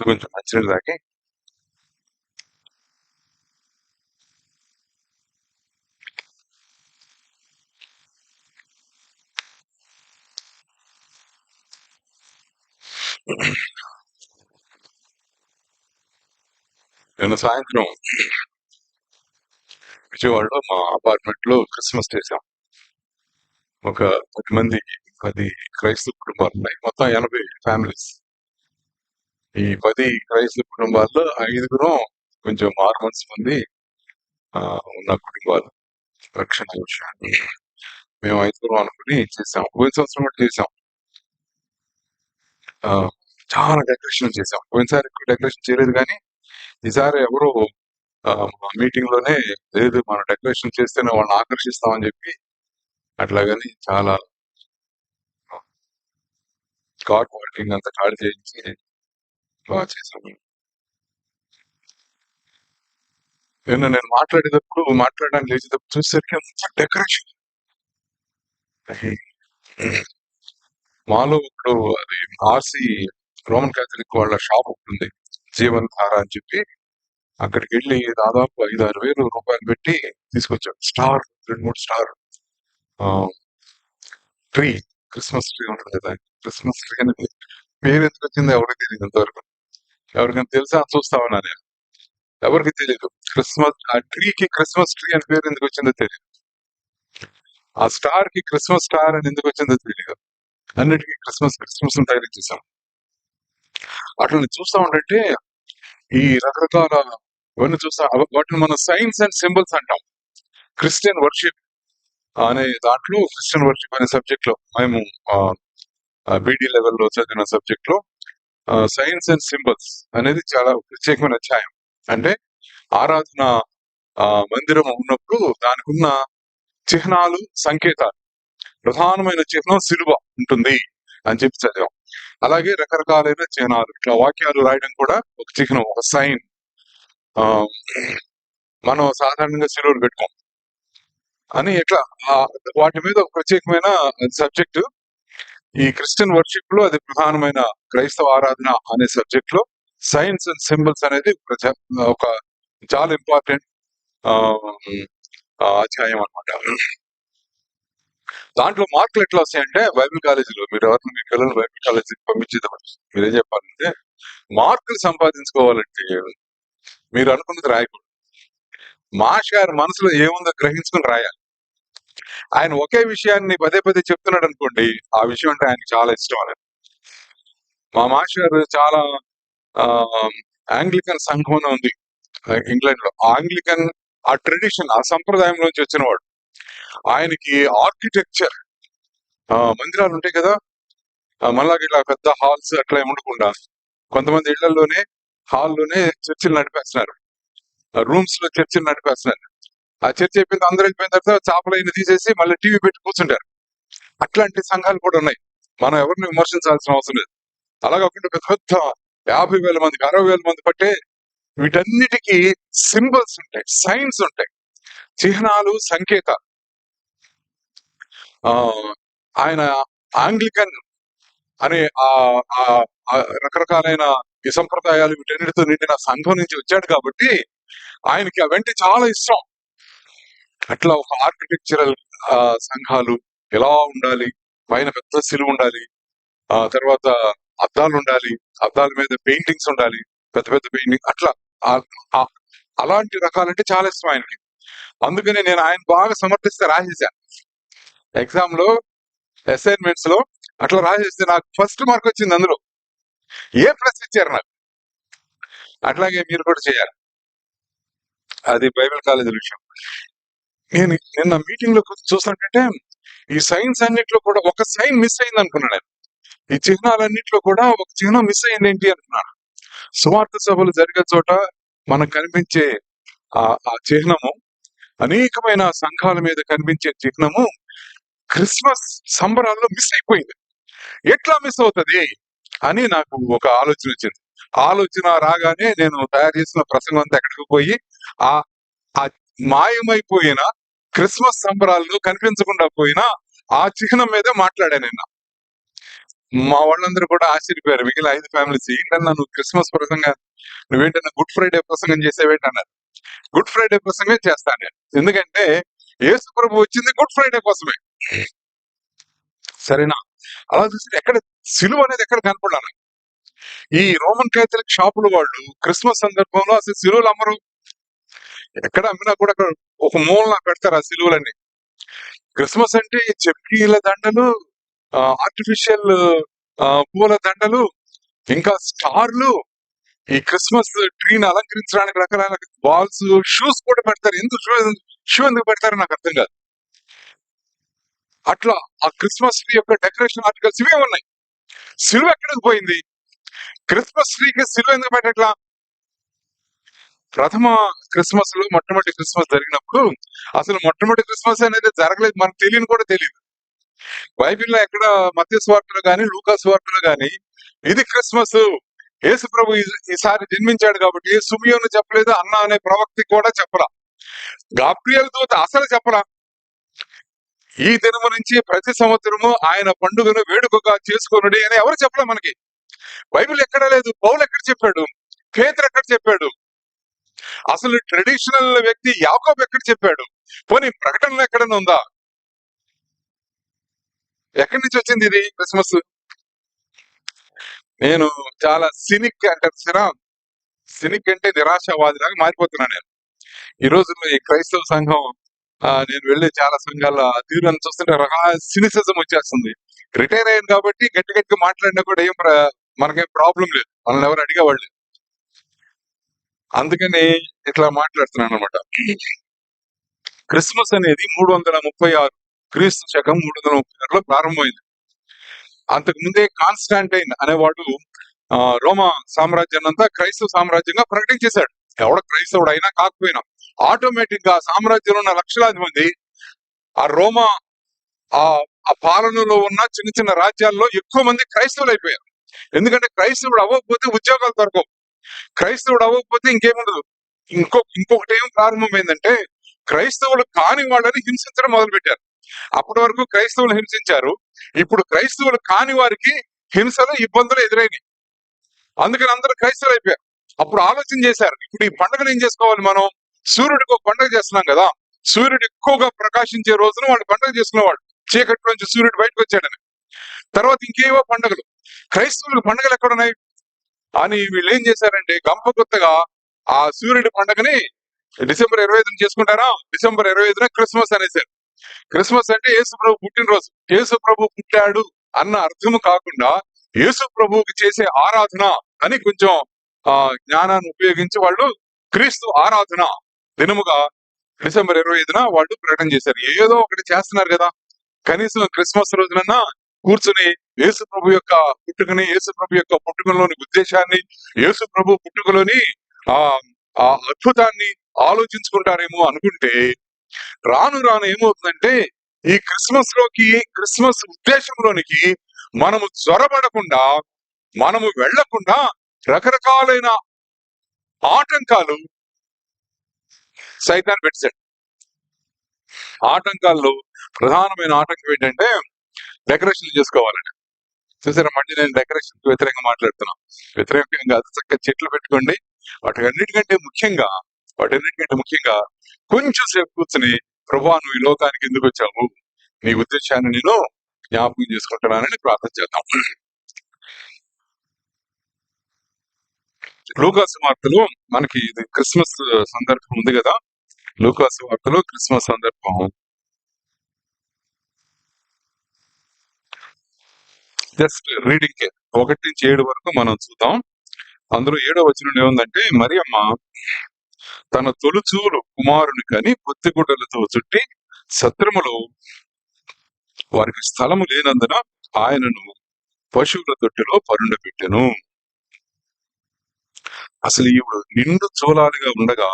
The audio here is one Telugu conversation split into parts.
కొంచెం మంచినీళ్ళు తాగి నిన్న సాయంత్రం విజయవాడలో మా అపార్ట్మెంట్ లో క్రిస్మస్ చేసాం. ఒక 10 మంది, 10 క్రైస్తవ కుటుంబాలు ఉన్నాయి. మొత్తం 80 ఫ్యామిలీస్. ఈ 10 క్రైస్తవ కుటుంబాల్లో 5 కొంచెం మార్మన్స్ మంది ఉన్న కుటుంబాలు, రక్షణ విషయాన్ని. మేము 5 అనుకుని చేసాం. పోయిన సంవత్సరం కూడా చేసాం. ఆ, చాలా డెకరేషన్ చేసాం. పోయినసారి ఎక్కువ డెకరేషన్ చేయలేదు, కానీ ఈసారి ఎవరో మా మీటింగ్ లోనే లేదు, మనం డెకరేషన్ చేస్తేనే వాళ్ళని ఆకర్షిస్తామని చెప్పి అట్లాగని చాలా కార్ పార్కింగ్ అంతా ఖాళీ చేయించి బాగా చేసాం. నేను మాట్లాడడానికి లేచేటప్పుడు చూసేసరికి అంత డెకరేషన్. మాలో ఇప్పుడు అది ఆర్సి రోమన్ క్యాథలిక్ వాళ్ళ షాప్ ఉంటుంది, జీవన్ ధార అని చెప్పి. అక్కడికి వెళ్ళి దాదాపు 5-6 వేలు రూపాయలు పెట్టి తీసుకొచ్చాం. Star, 2-3 star tree, Christmas tree ఉంటుంది కదా. క్రిస్మస్ ట్రీ అనేది పేరు ఎందుకు వచ్చిందో ఎవరికి తెలియదు ఇంతవరకు. ఎవరికైనా తెలుసా అని చూస్తా ఉన్నా నేను. ఎవరికి తెలియదు క్రిస్మస్, ఆ ట్రీకి క్రిస్మస్ ట్రీ అని పేరు ఎందుకు వచ్చిందో తెలియదు. ఆ స్టార్ కి క్రిస్మస్ స్టార్ అని ఎందుకు వచ్చిందో తెలియదు. అన్నిటికీ క్రిస్మస్ క్రిస్మస్ టైలింగ్ చేసాం. అట్లా చూస్తా ఉంటే ఈ రకరకాల ఇవన్నీ చూస్తా, వాటిని మనం సైన్స్ అండ్ సింబల్స్ అంటాం. క్రిస్టియన్ వర్షిప్ అనే దాంట్లో, క్రిస్టియన్ వర్షిప్ అనే సబ్జెక్ట్ లో మేము బీడీ లెవెల్లో చదివిన సబ్జెక్ట్ లో సైన్స్ అండ్ సింబల్స్ అనేది చాలా ప్రత్యేకమైన అధ్యాయం. అంటే ఆరాధన మందిరం ఉన్నప్పుడు దానికి ఉన్న చిహ్నాలు, సంకేతాలు. ప్రధానమైన చిహ్నం సిలువ ఉంటుంది అని చెప్పి చదివాం. అలాగే రకరకాలైన చిహ్నాలు, ఇట్లా వాక్యాలు రాయడం కూడా ఒక చిహ్నం, ఒక సైన్. మనం సాధారణంగా సిలువలు పెట్టుకోం అని ఎట్లా వాటి మీద ఒక ప్రత్యేకమైన సబ్జెక్ట్. ఈ క్రిస్టియన్ వర్షిప్ లో అది ప్రధానమైన క్రైస్తవ ఆరాధన అనే సబ్జెక్ట్ లో సైన్స్ అండ్ సింబల్స్ అనేది ఒక చాలా ఇంపార్టెంట్ అధ్యాయం అన్నమాట. దాంట్లో మార్కులు ఎట్లా వస్తాయంటే, బైబిల్ కాలేజీలో మీరు ఎవరిని మీ పిల్లలు బైబిల్ కాలేజీకి పంపించేటప్పుడు మీరేం చెప్పాలంటే, మార్కులు సంపాదించుకోవాలంటే మీరు అనుకున్నది రాయకూడదు. మాష్ గారి మనసులో ఏముందో గ్రహించుకుని రాయాలి. ఆయన ఒకే విషయాన్ని పదే పదే చెప్తున్నాడు అనుకోండి, ఆ విషయం అంటే ఆయనకి చాలా ఇష్టం అనేది. మా మాష్ గారు చాలా ఆంగ్లికన్ సంఘం ఉంది ఇంగ్లాండ్ లో. ఆంగ్లికన్ ఆ ట్రెడిషన్, ఆ సంప్రదాయంలోంచి వచ్చిన వాడు. ఆయనకి ఆర్కిటెక్చర్, మందిరాలు ఉంటాయి కదా, మళ్ళాగా ఇలా పెద్ద హాల్స్ అట్లా ఉండకుండా కొంతమంది ఇళ్లలోనే హాల్లోనే చర్చిలు నడిపేస్తున్నారు, రూమ్స్ లో చర్చిలు నడిపేస్తున్నారు. ఆ చర్చ్ అయిపోయింది, అందరూ వెళ్ళిపోయిన తర్వాత చాపలైన తీసేసి మళ్ళీ టీవీ పెట్టి కూర్చుంటారు. అట్లాంటి సంఘాలు కూడా ఉన్నాయి. మనం ఎవరిని విమర్శించాల్సిన అవసరం లేదు. అలా కాకుండా పెద్ద పెద్ద 50,000 మందికి, 60,000 మంది పట్టే వీటన్నిటికీ సింబల్స్ ఉంటాయి, సైన్స్ ఉంటాయి, చిహ్నాలు, సంకేతాలు. ఆయన ఆంగ్లికన్ అనే రకరకాలైన ఈ సంప్రదాయాలు వీటన్నిటితో నిండిన సంఘం నుంచి వచ్చాడు కాబట్టి ఆయనకి అవంటే చాలా ఇష్టం. అట్లా ఒక ఆర్కిటెక్చరల్ సంఘాలు ఎలా ఉండాలి, పైన పెద్ద సిలువ ఉండాలి, తర్వాత అద్దాలు ఉండాలి, అద్దాల మీద పెయింటింగ్స్ ఉండాలి, పెద్ద పెద్ద పెయింటింగ్, అట్లా అలాంటి రకాలంటే చాలా ఇష్టం ఆయనకి. అందుకని నేను ఆయన బాగా సమర్థిస్తే రాసేసాను. ఎగ్జామ్ లో, అసైన్మెంట్స్ లో అట్లా రాసేస్తే నాకు ఫస్ట్ మార్క్ వచ్చింది. అందులో A+ ఇచ్చారు నాకు. అట్లాగే మీరు కూడా చేయాలి. అది బైబిల్ కాలేజీ విషయం. నేను నిన్న మీటింగ్ లో చూస్తుంటే ఈ సైన్స్ అన్నిట్లో కూడా ఒక సైన్ మిస్ అయింది అనుకున్నాను నేను. ఈ చిహ్నాలన్నిట్లో కూడా ఒక చిహ్నం మిస్ అయింది ఏంటి అనుకున్నాను. సువార్త సభలు జరిగే చోట మనకు కనిపించే ఆ చిహ్నము, అనేకమైన సంఘాల మీద కనిపించే చిహ్నము క్రిస్మస్ సంబరాల్లో మిస్ అయిపోయింది. ఎట్లా మిస్ అవుతుంది అని నాకు ఒక ఆలోచన వచ్చింది. ఆలోచన రాగానే నేను తయారు చేసిన ప్రసంగం అంతా ఎక్కడికి పోయి ఆ మాయమైపోయిన క్రిస్మస్ సంబరాల్లో కనిపించకుండా పోయిన ఆ చిహ్నం మీదే మాట్లాడాను నిన్న. మా వాళ్ళందరూ కూడా ఆశ్చర్యపోయారు. మిగిలిన 5 ఫ్యామిలీస్, ఏంటన్నా నువ్వు క్రిస్మస్ ప్రసంగం, నువ్వేంటన్నా గుడ్ ఫ్రైడే ప్రసంగం చేసేవేంటన్నారు. గుడ్ ఫ్రైడే ప్రసంగమే చేస్తాను నేను, ఎందుకంటే యేసు ప్రభు వచ్చింది గుడ్ ఫ్రైడే కోసమే. సరేనా? అలా చూస్తే ఎక్కడ సిలువ అనేది ఎక్కడ కనపడాలి నాకు. ఈ రోమన్ క్యాథలిక్ షాపుల వాళ్ళు క్రిస్మస్ సందర్భంలో అసలు సిలువలు అమ్మరు. ఎక్కడ అమ్మినా కూడా అక్కడ ఒక మూలన పెడతారు ఆ సిలువలన్నీ. క్రిస్మస్ అంటే చెక్కీల దండలు, ఆర్టిఫిషియల్ పూల దండలు, ఇంకా స్టార్లు, ఈ క్రిస్మస్ ట్రీని అలంకరించడానికి రకరకాల బాల్స్, షూస్ కూడా పెడతారు. ఎందుకు షూ ఎందుకు పెడతారో నాకు అర్థం కాదు. అట్లా ఆ క్రిస్మస్ ట్రీ యొక్క డెకరేషన్ ఆర్టికల్స్ ఇవే ఉన్నాయి. సిలువ ఎక్కడికి పోయింది? క్రిస్మస్ ట్రీకి సిలువ ఎందుకు పెట్టట్లా? ప్రథమ క్రిస్మస్ లో మొట్టమొదటి క్రిస్మస్ జరిగినప్పుడు అసలు మొట్టమొదటి క్రిస్మస్ అనేది జరగలేదు, మనకు తెలియని కూడా తెలియదు. బైబిల్లో ఎక్కడ మత్తయి సువార్తలో గాని, లూకా సువార్తలో గాని ఇది క్రిస్మస్, యేసు ప్రభు ఈసారి జన్మించాడు కాబట్టి సుమియోను చెప్పలేదు, అన్న అనే ప్రవక్తి కూడా చెప్పరా, గాబ్రియల్ దూత అసలు చెప్పరా. ఈ దినము నుంచి ప్రతి సంవత్సరము ఆయన పండుగను వేడుకగా చేసుకొనుడి అని ఎవరు చెప్పలే మనకి. బైబిల్ ఎక్కడ లేదు. పౌలు ఎక్కడ చెప్పాడు? పేతురు ఎక్కడ చెప్పాడు? అసలు ట్రెడిషనల్ వ్యక్తి యాకోబు ఎక్కడ చెప్పాడు? పోనీ ప్రకటనలో ఎక్కడైనా ఉందా? ఎక్కడి నుంచి వచ్చింది ఇది క్రిస్మస్? నేను చాలా సినిక్ అంటారు సిరా, సినిక్ అంటే నిరాశావాదిలాగా మారిపోతున్నాను నేను ఈ రోజుల్లో. ఈ క్రైస్తవ సంఘం, నేను వెళ్ళే చాలా సంఘాల తీరును చూస్తుంటే సినిసిజం వచ్చేస్తుంది. రిటైర్ అయ్యాను కాబట్టి గట్టి గట్టిగా మాట్లాడినా కూడా మనకేం ప్రాబ్లం లేదు, మనల్ని ఎవరు అడిగేవాళ్ళు. అందుకని ఇట్లా మాట్లాడుతున్నాను అనమాట. క్రిస్మస్ అనేది 336 క్రీస్తు శకం 336లో ప్రారంభమైంది. అంతకు ముందే కాన్స్టాంటైన్ అనేవాడు రోమా సామ్రాజ్యాన్ని అంతా క్రైస్తవ సామ్రాజ్యంగా ప్రకటించేశాడు. ఎవడ క్రైస్తవుడు అయినా కాకపోయినా ఆటోమేటిక్ గా సామ్రాజ్యంలో ఉన్న లక్షలాది మంది ఆ రోమా ఆ పాలనలో ఉన్న చిన్న చిన్న రాజ్యాల్లో ఎక్కువ మంది క్రైస్తవులు అయిపోయారు. ఎందుకంటే క్రైస్తవుడు అవ్వకపోతే ఉద్యోగాలు దొరకవు, క్రైస్తవుడు అవ్వకపోతే ఇంకేముండదు. ఇంకొకటి ఏం ప్రారంభమైందంటే క్రైస్తవులు కాని వాళ్ళని హింసించడం మొదలు పెట్టారు. అప్పటి వరకు క్రైస్తవులు హింసించారు, ఇప్పుడు క్రైస్తవులు కాని వారికి హింసలు, ఇబ్బందులు ఎదురైనాయి. అందుకని అందరూ క్రైస్తవులు అయిపోయారు. అప్పుడు ఆలోచన చేశారు, ఇప్పుడు ఈ పండుగను ఏం చేసుకోవాలి మనం? సూర్యుడికి ఒక పండుగ చేస్తున్నాం కదా, సూర్యుడు ఎక్కువగా ప్రకాశించే రోజున వాళ్ళు పండుగ చేసుకునేవాడు, చీకటి నుంచి సూర్యుడు బయటకు వచ్చాడని. తర్వాత ఇంకేవో పండుగలు, క్రైస్తవులకు పండుగలు ఎక్కడున్నాయి అని వీళ్ళు ఏం చేశారంటే గంప కొత్తగా ఆ సూర్యుడి పండుగని డిసెంబర్ 25 చేసుకుంటారా, డిసెంబర్ 25 క్రిస్మస్ అనేసారు. క్రిస్మస్ అంటే యేసు ప్రభు పుట్టినరోజు, యేసు ప్రభు పుట్టాడు అన్న అర్థము కాకుండా యేసు ప్రభువుకి చేసే ఆరాధన అని కొంచెం జ్ఞానాన్ని ఉపయోగించి వాళ్ళు క్రీస్తు ఆరాధన దినముగా డిసెంబర్ 25న వాళ్ళు ప్రకటన చేశారు. ఏదో ఒకటి చేస్తున్నారు కదా, కనీసం క్రిస్మస్ రోజునన్నా కూర్చుని యేసు ప్రభు యొక్క పుట్టుకని, యేసు ప్రభు యొక్క పుట్టుకలోని ఉద్దేశాన్ని, యేసు ప్రభు పుట్టుకలోని ఆ అద్భుతాన్ని ఆలోచించుకుంటారేమో అనుకుంటే రాను రాను ఏమవుతుందంటే ఈ క్రిస్మస్ ఉద్దేశంలోనికి మనము జ్వరపడకుండా, మనము వెళ్లకుండా రకరకాలైన ఆటంకాలు సైతాన్ని పెట్టాడు. ఆటంకాల్లో ప్రధానమైన ఆటంకం ఏంటంటే డెకరేషన్ చేసుకోవాలని. చూసారా, మళ్ళీ నేను డెకరేషన్ వ్యతిరేకంగా మాట్లాడుతున్నా. వ్యతిరేకంగా అది చక్కగా చెట్లు పెట్టుకోండి. వాటన్నిటికంటే ముఖ్యంగా కొంచెం సేపు కూర్చుని, ప్రభువా నువ్వు ఈ లోకానికి ఎందుకు వచ్చావు, నీ ఉద్దేశాన్ని నేను జ్ఞాపకం చేసుకుంటున్నానని ప్రార్థన చేద్దాం. లూకాసు వార్తలో మనకి ఇది క్రిస్మస్ సందర్భం ఉంది కదా, లూకాసు వార్తలో క్రిస్మస్ సందర్భం జస్ట్ రీడింగ్ 1 నుంచి 7 వరకు మనం చూద్దాం. అందులో 7వ వచనం ఏముందంటే, మరియమ్మ తన తొలుచూలు కుమారుని కని పొత్తిగుడ్డలతో చుట్టి సత్రములో వారికి స్థలము లేనందున ఆయనను పశువుల తొట్టిలో పరుండబెట్టెను. అసలు ఈవిడ నిండు చూలాలుగా ఉండగా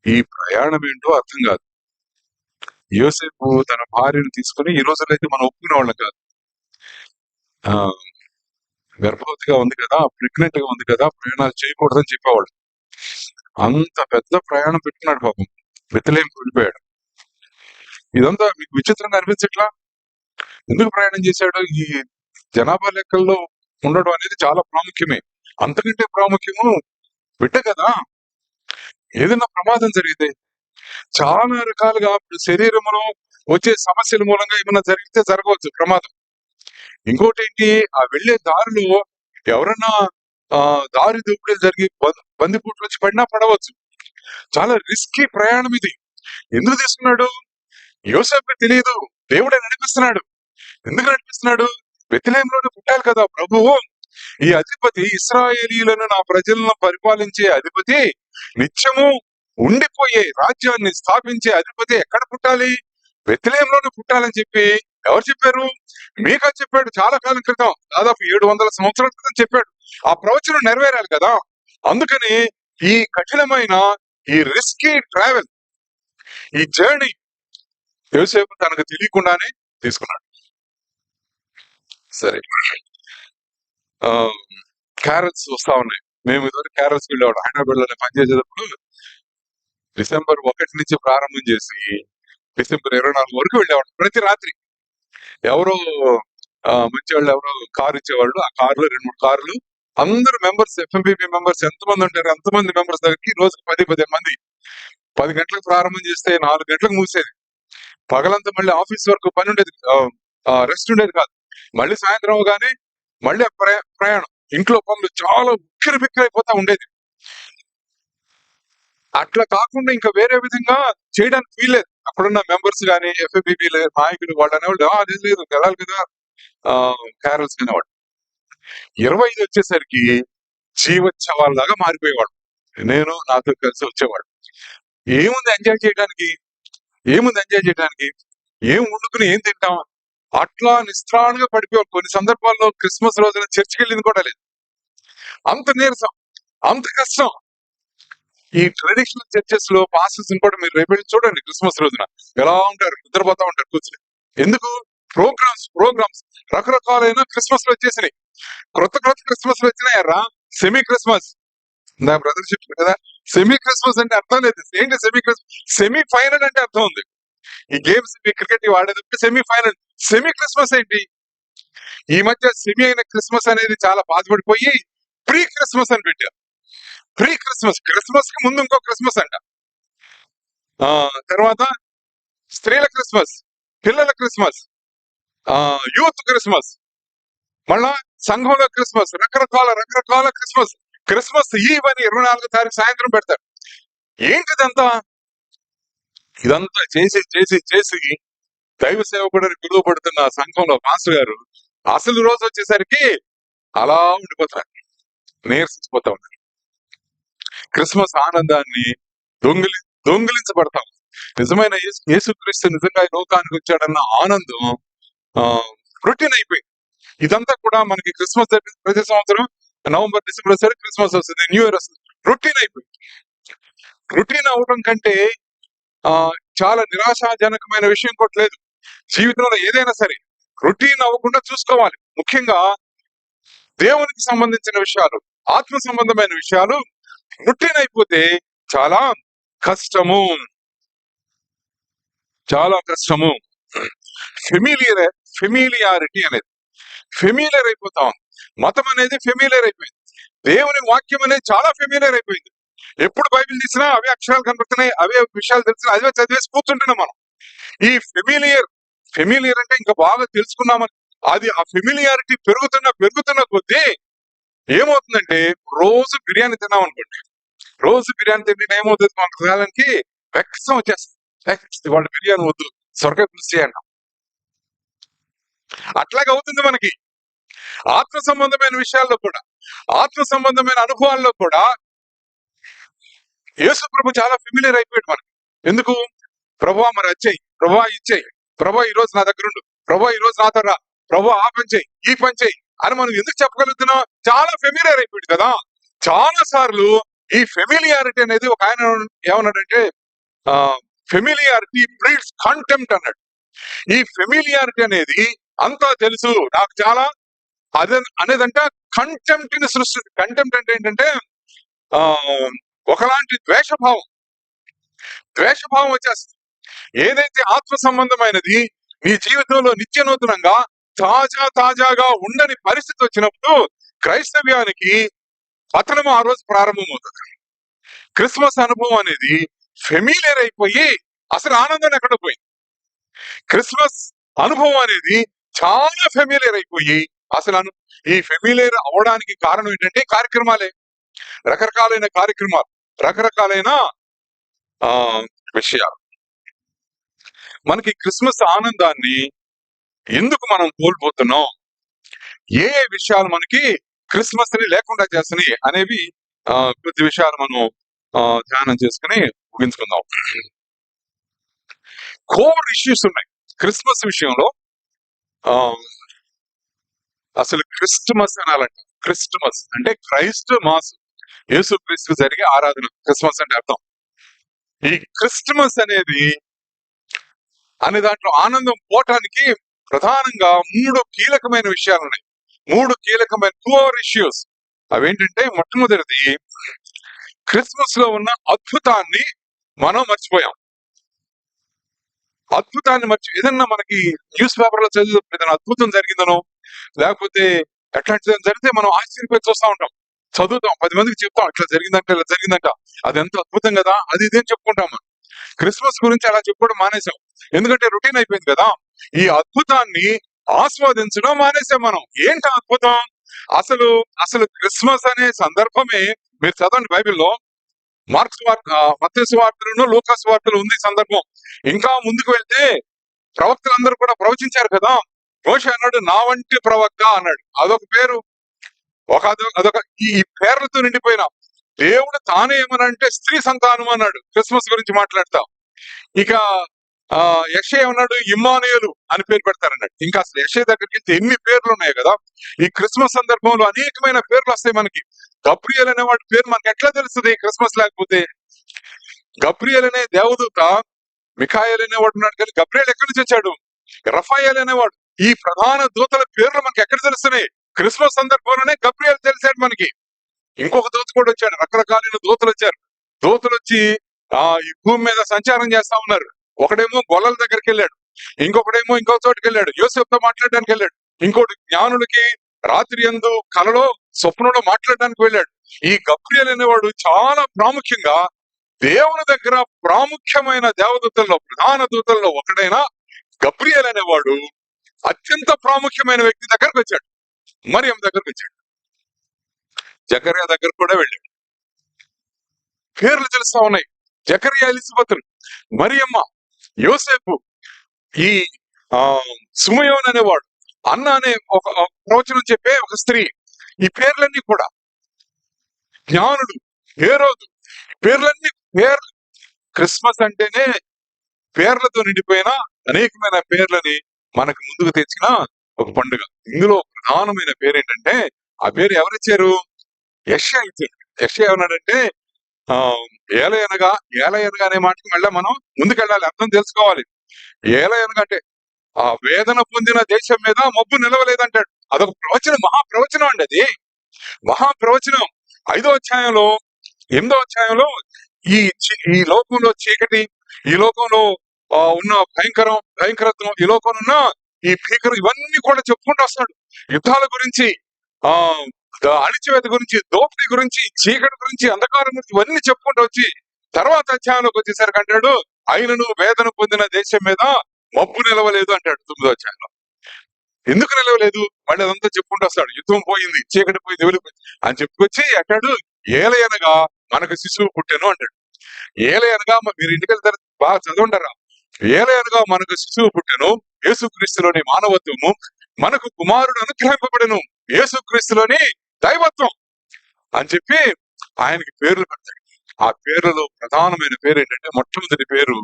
ఈ ప్రయాణం ఏంటో అర్థం కాదు. యోసేపు తన భార్యను తీసుకుని, ఈ రోజుల్లో అయితే మనం ఒప్పుకునే వాళ్ళం కాదు, గర్భవతిగా ఉంది కదా, ప్రెగ్నెంట్ గా ఉంది కదా, ప్రయాణాలు చేయకూడదని చెప్పేవాళ్ళు. అంత పెద్ద ప్రయాణం పెట్టుకున్నాడు పాపం, బెత్లెహేముకు వెళ్ళిపోయాడు. ఇదంతా మీకు విచిత్రంగా అనిపించట్లా? ఎందుకు ప్రయాణం చేశాడు? ఈ జనాభా లెక్కల్లో ఉండడం అనేది చాలా ప్రాముఖ్యమే. అంతకంటే ప్రాముఖ్యము బిడ్డ కదా. ఏదైనా ప్రమాదం జరిగితే చాలా రకాలుగా శరీరంలో వచ్చే సమస్యల మూలంగా ఏమైనా జరిగితే జరగవచ్చు ప్రమాదం. ఇంకోటి ఏంటి, ఆ వెళ్లే దారిలో ఎవరన్నా దారి దోపిడీలు జరిగి బందిపోట్లు వచ్చి పడినా పడవచ్చు. చాలా రిస్కీ ప్రయాణం ఇది. ఎందుకు తీసుకున్నాడు? యోసేపుకి తెలియదు, దేవుడే నడిపిస్తున్నాడు. ఎందుకు నడిపిస్తున్నాడు? బెత్లెహేంలోనే పుట్టాలి కదా ప్రభువు. ఈ అధిపతి, ఇశ్రాయేలీయులను నా ప్రజలను పరిపాలించే అధిపతి, నిత్యము ఉండిపోయే రాజ్యాన్ని స్థాపించే అధిపతి ఎక్కడ పుట్టాలి? బెత్లెహేంలోనే పుట్టాలని చెప్పి ఎవరు చెప్పారు? మీకా చెప్పాడు చాలా కాలం క్రితం, దాదాపు 700 సంవత్సరాల క్రితం చెప్పాడు. ఆ ప్రవచనం నెరవేరాలి కదా. అందుకని ఈ కఠినమైన, ఈ రిస్కీ ట్రావెల్, ఈ జర్నీ యోసేపు తనకు తెలియకుండానే తీసుకున్నాడు. సరే, క్యారల్స్ వస్తా ఉన్నాయి. మేము ఇదివరకు క్యారల్స్ వెళ్ళేవాడు హైదరాబాద్ లోనే పనిచేసేటప్పుడు. డిసెంబర్ 1 నుంచి ప్రారంభం చేసి డిసెంబర్ 24 వరకు వెళ్ళేవాడు ప్రతి రాత్రి. ఎవరో మంచి వాళ్ళు ఎవరో కారు ఇచ్చేవాళ్ళు. ఆ కారులో 2-3 కార్లు, అందరు మెంబర్స్, ఎఫ్ఎంబీబీ మెంబర్స్ ఎంతమంది ఉంటారు, ఎంతమంది మెంబర్స్ దగ్గరికి రోజుకి 10-15 మంది. 10 గంటలకు ప్రారంభం చేస్తే 4 గంటలకు మూసేది. పగలంతా మళ్ళీ ఆఫీస్ వరకు పని ఉండేది, రెస్ట్ ఉండేది కాదు. మళ్ళీ సాయంత్రం అవగానే మళ్ళీ ప్రయాణం. ఇంట్లో పనులు చాలా ఉక్కిరి బిక్కిరైపోతా ఉండేది. అట్లా కాకుండా ఇంకా వేరే విధంగా చేయడానికి వీల్లేదు. అక్కడున్న మెంబర్స్ గానీ, ఎఫ్ఎంబీబీ నాయకులు వాళ్ళు అనేవాళ్ళు, అది లేదు వెళ్ళాలి కదా క్యారల్స్ అనేవాడు. 25 వచ్చేసరికి జీవోత్సవాల్లాగా మారిపోయేవాడు. నేను నాతో కలిసి వచ్చేవాడు. ఏముంది ఎంజాయ్ చేయడానికి, ఏం వండుకుని ఏం తింటాం, అట్లా నిస్త్రాణంగా పడిపోయాడు. కొన్ని సందర్భాల్లో క్రిస్మస్ రోజున చర్చికి వెళ్ళింది కూడా లేదు. అంత నీరసం, అంత కష్టం. ఈ ట్రెడిషనల్ చర్చెస్ లో పాస్టర్స్ కూడా మీరు రేపు చూడండి, క్రిస్మస్ రోజున ఎలా ఉంటారు, నిద్రపోతా ఉంటారు కూర్చుని. ఎందుకు? ప్రోగ్రామ్స్ రకరకాలైన క్రిస్మస్ లో వచ్చేసినాయి. క్రొత్త క్రిస్మస్ లో వచ్చినాయరా. సెమీ క్రిస్మస్, నా బ్రదర్ చెప్పారు కదా, సెమీ క్రిస్మస్ అంటే అర్థం లేదు. ఏంటి సెమీ క్రిస్మస్? సెమీ ఫైనల్ అంటే అర్థం ఉంది. ఈ గేమ్స్ క్రికెట్ వాడేటప్పుడు సెమీ ఫైనల్. సెమీ క్రిస్మస్ ఏంటి? ఈ మధ్య సెమీ అయిన క్రిస్మస్ అనేది చాలా బాధపడిపోయి ప్రీ క్రిస్మస్ అని పెట్టారు. ప్రీ క్రిస్మస్ కి ముందు ఇంకో క్రిస్మస్ అంట. తర్వాత స్త్రీల క్రిస్మస్, పిల్లల క్రిస్మస్, యూత్ క్రిస్మస్, మళ్ళా సంఘంలో క్రిస్మస్, రకరకాల క్రిస్మస్ ఈవ్ అని 24వ తారీఖు సాయంత్రం పెడతారు. ఏంటిదంతా? ఇదంతా చేసి దైవ సేవకుడిని పిలువబడుతున్న సంఘంలో మాస్టర్ గారు అసలు రోజు వచ్చేసరికి అలా ఉండిపోతారు, నీరసించిపోతా ఉన్నారు. క్రిస్మస్ ఆనందాన్ని దొంగిలించబడతాం. నిజమైన యేసుక్రీస్తు నిజంగా ఈ లోకానికి వచ్చాడన్న ఆనందం రొటీన్ అయిపోయింది. ఇదంతా కూడా మనకి క్రిస్మస్ ప్రతి సంవత్సరం నవంబర్ డిసెంబర్ వస్తే క్రిస్మస్ వస్తుంది, న్యూ ఇయర్ వస్తుంది. రొటీన్ అయిపోయింది. రొటీన్ అవడం కంటే చాలా నిరాశాజనకమైన విషయం కూడా లేదు. జీవితంలో ఏదైనా సరే రొటీన్ అవ్వకుండా చూసుకోవాలి. ముఖ్యంగా దేవునికి సంబంధించిన విషయాలు, ఆత్మ సంబంధమైన విషయాలు రొటీన్ అయిపోతే చాలా కష్టము. ఫెమిలియారిటీ అనేది ఫెమిలియర్ అయిపోతాం. మతం అనేది ఫెమిలియర్ అయిపోయింది. దేవుని వాక్యం అనేది చాలా ఫెమిలియర్ అయిపోయింది. ఎప్పుడు బైబిల్ తీసినా అవే అక్షరాలు కనబడుతున్నాయి, అవే విషయాలు తెలుస్తున్నాయి, అదే చదివేసి కూర్చుంటున్నాం మనం. ఈ ఫెమిలియర్ అంటే ఇంకా బాగా తెలుసుకున్నామని. అది ఆ ఫెమిలియారిటీ పెరుగుతున్న కొద్దీ ఏమవుతుందంటే, రోజు బిర్యానీ తిన్నాం అనుకోండి, రోజు బిర్యానీ తింటే ఏమవుతుంది, కొంతకాలానికి వెక్సం వచ్చేస్తుంది. వాళ్ళు బిర్యానీ వద్దు, సొరకాయ పులుసు చేయండి. అట్లాగే అవుతుంది మనకి ఆత్మ సంబంధమైన విషయాల్లో కూడా, ఆత్మ సంబంధమైన అనుభవాల్లో కూడా యేసు ప్రభు చాలా ఫెమిలియర్ అయిపోయాడు మనకి. ఎందుకు? ప్రభువా మరి వచ్చేయి, ప్రభువా ఇచ్చేయి, ప్రభువా ఈ రోజు నా దగ్గర ఉండు, ప్రభువా ఈ రోజు నాతో రా, ప్రభువా ఆ పని చేయి, ఈ పని చేయి అని మనం ఎందుకు చెప్పగలుగుతున్నాం? చాలా ఫెమిలియర్ అయిపోయింది కదా. చాలా సార్లు ఈ ఫెమిలియారిటీ అనేది, ఒక ఆయన ఏమన్నాడంటే, ఫెమిలియారిటీ బ్రీడ్స్ కంటెంప్ట్ అన్నాడు. ఈ ఫెమిలియారిటీ అనేది అంతా తెలుసు నాకు చాలా అనేదంటే కంటెంప్ట్ ని సృష్టి. కంటెంప్ట్ అంటే ఏంటంటే ఒకలాంటి ద్వేషభావం వచ్చేస్తుంది. ఏదైతే ఆత్మ సంబంధమైనది నీ జీవితంలో నిత్య నూతనంగా తాజాగా ఉండని పరిస్థితి వచ్చినప్పుడు క్రైస్తవ్యానికి పతనం ఆ రోజు ప్రారంభమవుతుంది. క్రిస్మస్ అనుభవం అనేది ఫెమిలియర్ అయిపోయి అసలు ఆనందం ఎక్కడ పోయింది. క్రిస్మస్ అనుభవం అనేది చాలా ఫెమిలియర్ అయిపోయి అసలు ఈ ఫెమిలియర్ అవడానికి కారణం ఏంటంటే కార్యక్రమాలే, రకరకాలైన కార్యక్రమాలు, రకరకాలైన ఆ విషయాలు. మనకి క్రిస్మస్ ఆనందాన్ని ఎందుకు మనం కోల్పోతున్నాం, ఏ విషయాలు మనకి క్రిస్మస్ ని లేకుండా చేస్తున్నాయి అనేవి కొద్ది విషయాలు మనం ధ్యానం చేసుకుని ముగించుకుందాం. కోర్ ఇష్యూస్ ఉన్నాయి క్రిస్మస్ విషయంలో. అసలు క్రిస్టమస్ అనాలంట. క్రిస్టమస్ అంటే క్రైస్ట్ మాస్, యేసు క్రీస్తు జరిగే ఆరాధన క్రిస్మస్ అంటే అర్థం. ఈ క్రిస్టమస్ అనేది అనే దాంట్లో ఆనందం పోవటానికి ప్రధానంగా 3 కీలకమైన విషయాలు ఉన్నాయి. 3 కీలకమైన కోర్ ఇష్యూస్. అవేంటంటే, మొట్టమొదటిది క్రిస్మస్ లో ఉన్న అద్భుతాన్ని మనం మర్చిపోయాం. అద్భుతాన్ని ఏదన్నా మనకి న్యూస్ పేపర్ లో చదివి ఏదైనా అద్భుతం జరిగిందనో లేకపోతే ఎట్లాంటిది జరిగితే మనం ఆశ్చర్యపోయి చూస్తా ఉంటాం, చదువుతాం, 10 మందికి చెప్తాం ఇట్లా జరిగిందంట ఇలా జరిగిందంట, అది ఎంత అద్భుతం కదా, అది ఇదేం చెప్పుకుంటాం. మనం క్రిస్మస్ గురించి అలా చెప్పుకోవడం మానేసాం, ఎందుకంటే రొటీన్ అయిపోయింది కదా. ఈ అద్భుతాన్ని ఆస్వాదించడం మానేసాం మనం. ఏంటి అద్భుతం? అసలు క్రిస్మస్ అనే సందర్భమే మీరు చదవండి బైబిల్లో. మత్తయి సువార్తలను లూకా సువార్తలు ఉంది సందర్భం. ఇంకా ముందుకు వెళ్తే ప్రవక్తలందరూ కూడా ప్రవచించారు కదా. మోషే అన్నాడు నా వంటి ప్రవక్త అన్నాడు, అదొక పేరు. అదొక ఈ పేర్లతో నిండిపోయిన దేవుడు తానే ఏమనంటే స్త్రీ సంతానం అన్నాడు క్రిస్మస్ గురించి మాట్లాడతాం. ఇక యెషయా ఏమన్నాడు ఇమ్మానుయేలు అని పేరు పెడతారన్నాడు. ఇంకా అసలు యెషయా దగ్గరికి వెళ్తే ఎన్ని పేర్లు ఉన్నాయి కదా. ఈ క్రిస్మస్ సందర్భంలో అనేకమైన పేర్లు వస్తాయి మనకి. గబ్రియల్ అనేవాడి పేరు మనకి ఎట్లా తెలుస్తుంది క్రిస్మస్ లేకపోతే? గబ్రియల్ అనే దేవదూత, మిఖాయేల్ అనేవాడు ఉన్నాడు, కానీ గబ్రియల్ ఎక్కడి నుంచి వచ్చాడు? రఫాయేల్ అనేవాడు. ఈ ప్రధాన దూతల పేర్లు మనకి ఎక్కడ తెలుస్తున్నాయి? క్రిస్మస్ సందర్భంలోనే గబ్రియల్ తెలిసాడు మనకి. ఇంకొక దూత కూడా వచ్చాడు, రకరకాలైన దూతలు వచ్చారు. దూతలు వచ్చి ఈ భూమి మీద సంచారం చేస్తా ఉన్నారు. ఒకడేమో గొల్లల దగ్గరికి వెళ్ళాడు, ఇంకొకడేమో ఇంకో చోటుకి వెళ్ళాడు, యోసేపుతో మాట్లాడడానికి వెళ్ళాడు, ఇంకోటి జ్ఞానులకి రాత్రి యందు కలలో స్వప్నంలో మాట్లాడడానికి వెళ్ళాడు. ఈ గబ్రియల్ అనేవాడు చాలా ప్రాముఖ్యంగా దేవుని దగ్గర ప్రాముఖ్యమైన దేవదూతల్లో ప్రధాన దూతల్లో ఒకడైన గబ్రియల్ అనేవాడు అత్యంత ప్రాముఖ్యమైన వ్యక్తి దగ్గరకు వచ్చాడు. మరియం దగ్గరకు వచ్చాడు, జకర్యా దగ్గర కూడా వెళ్ళాడు. పేర్లు తెలుస్తా ఉన్నాయి, జకర్యా, ఎలిజబెత్, మరియమ్మ, యోసేపు, ఈ సుమయోన్ అనేవాడు, అన్న అనే ఒక ప్రవచనం చెప్పే ఒక స్త్రీ. ఈ పేర్లన్నీ కూడా జ్ఞానుడు, హేరోదు, పేర్లన్నీ క్రిస్మస్ అంటేనే పేర్లతో నిండిపోయిన అనేకమైన పేర్లని మనకు ముందుకు తెచ్చిన ఒక పండుగ. ఇందులో ప్రధానమైన పేరు ఏంటంటే, ఆ పేరు ఎవరిచ్చారు? యెషయా ఇచ్చారు. యెషయా ఏమన్నాడంటే ఏలయనగా అనే మాటకి మళ్ళీ మనం ముందుకెళ్ళాలి, అర్థం తెలుసుకోవాలి. ఏలయనగా అంటే ఆ వేదన పొందిన దేశం మీద మబ్బు నిలవలేదంటాడు. అదొక ప్రవచనం, మహాప్రవచనం అండి. అది మహాప్రవచనం. 5వ అధ్యాయంలో 8వ అధ్యాయంలో ఈ లోకంలో చీకటి, ఈ లోకంలో ఉన్న భయంకరత్వం, ఈ లోకంలో ఉన్న ఈ భీకరం, ఇవన్నీ కూడా చెప్పుకుంటూ వస్తాడు. యుద్ధాల గురించి, అణిచివేత గురించి, దోపిడీ గురించి, చీకటి గురించి, అంధకారం గురించి ఇవన్నీ చెప్పుకుంటూ వచ్చి తర్వాత అధ్యాయంలోకి వచ్చేసరికి అంటాడు ఆయనను వేదన పొందిన దేశం మీద మబ్బు నిలవలేదు అంటాడు 9వ అధ్యాయంలో. ఎందుకు నిలవలేదు? మళ్ళీ అదంతా చెప్పుకుంటూ వస్తాడు. యుద్ధం పోయింది, చీకటి పోయింది, వెలిపోయింది అని చెప్పుకొచ్చి అంటాడు ఏలయనగా మనకు శిశువు పుట్టెను అంటాడు. ఏలయనగా మీరు ఇంటికి వెళ్తారు, బాగా చదవంటారా. ఏలయనగా మనకు శిశువు పుట్టెను, యేసుక్రీస్తులోని మానవత్వము, మనకు కుమారుడు అనుగ్రహింపబడెను, యేసుక్రీస్తులోని దైవత్వం అని చెప్పి ఆయనకి పేర్లు పెడతాడు. ఆ పేర్లలో ప్రధానమైన పేరు ఏంటంటే, మొట్టమొదటి పేరు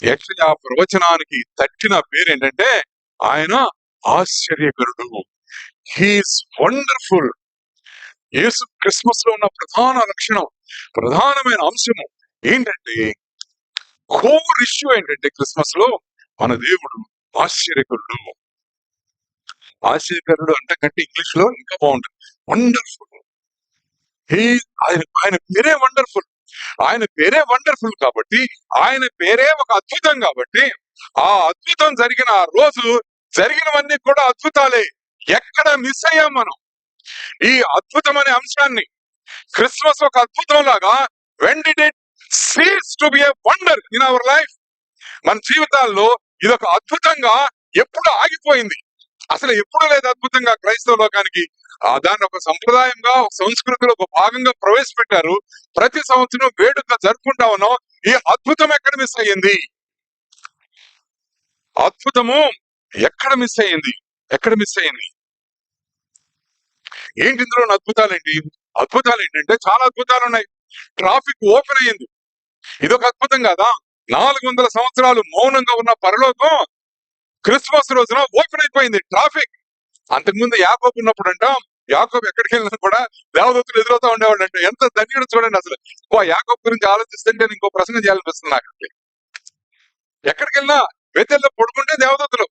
యెషయా ప్రవచనానికి తట్టిన పేరు ఏంటంటే, ఆయన ఆశ్చర్యకరుడు. He's wonderful. యేసు క్రిస్మస్ లో ఉన్న ప్రధాన లక్షణం, ప్రధానమైన అంశము ఏంటంటే, కోర్ ఇష్యూ ఏంటంటే, క్రిస్మస్ లో మన దేవుడు ఆశ్చర్యకరుడు. ఆశ్చర్యకరుడు అంటే కంటే ఇంగ్లీష్ లో ఇంకా బాగుంటుంది, వండర్ఫుల్. ఆయన పేరే వండర్ఫుల్. ఆయన పేరే వండర్ఫుల్ కాబట్టి, ఆయన పేరే ఒక అద్భుతం కాబట్టి, ఆ అద్భుతం జరిగిన ఆ రోజు జరిగినవన్నీ కూడా అద్భుతాలే. ఎక్కడ మిస్ అయ్యాం మనం ఈ అద్భుతం అనే అంశాన్ని? క్రిస్మస్ ఒక అద్భుతం లాగా, when did it cease to be a wonder in our life? మన జీవితాల్లో ఇదొక అద్భుతంగా ఎప్పుడు ఆగిపోయింది? అసలు ఎప్పుడు లేదు అద్భుతంగా క్రైస్తవ లోకానికి. దాన్ని ఒక సంప్రదాయంగా, ఒక సంస్కృతిలో ఒక భాగంగా ప్రవేశపెట్టారు. ప్రతి సంవత్సరం వేడుక జరుపుకుంటా ఉన్నాం. ఈ అద్భుతం ఎక్కడ మిస్ అయ్యింది? అద్భుతము ఎక్కడ మిస్ అయ్యింది? ఎక్కడ మిస్ అయ్యింది? ఏంటి ఇందులో అద్భుతాలు ఏంటి? అద్భుతాలు ఏంటంటే చాలా అద్భుతాలు ఉన్నాయి. ట్రాఫిక్ ఓపెన్ అయ్యింది, ఇదొక అద్భుతం కాదా? 400 సంవత్సరాలు మౌనంగా ఉన్న పరలోకం క్రిస్మస్ రోజున ఓపెన్ అయిపోయింది ట్రాఫిక్. అంతకుముందు యాకోబు ఉన్నప్పుడు అంట, యాకోబు ఎక్కడికి వెళ్ళినా కూడా దేవదూతలు ఎదురవుతా ఉండేవాడు అంటే. ఎంత ధన్యుడు చూడండి అసలు. యాకోబు గురించి ఆలోచిస్తుంటే ఇంకో ప్రసంగం చేయాలనిపిస్తుంది నాకు. ఎక్కడికి వెళ్ళినా బేతేల్లో పడుకుంటే దేవదూతలు,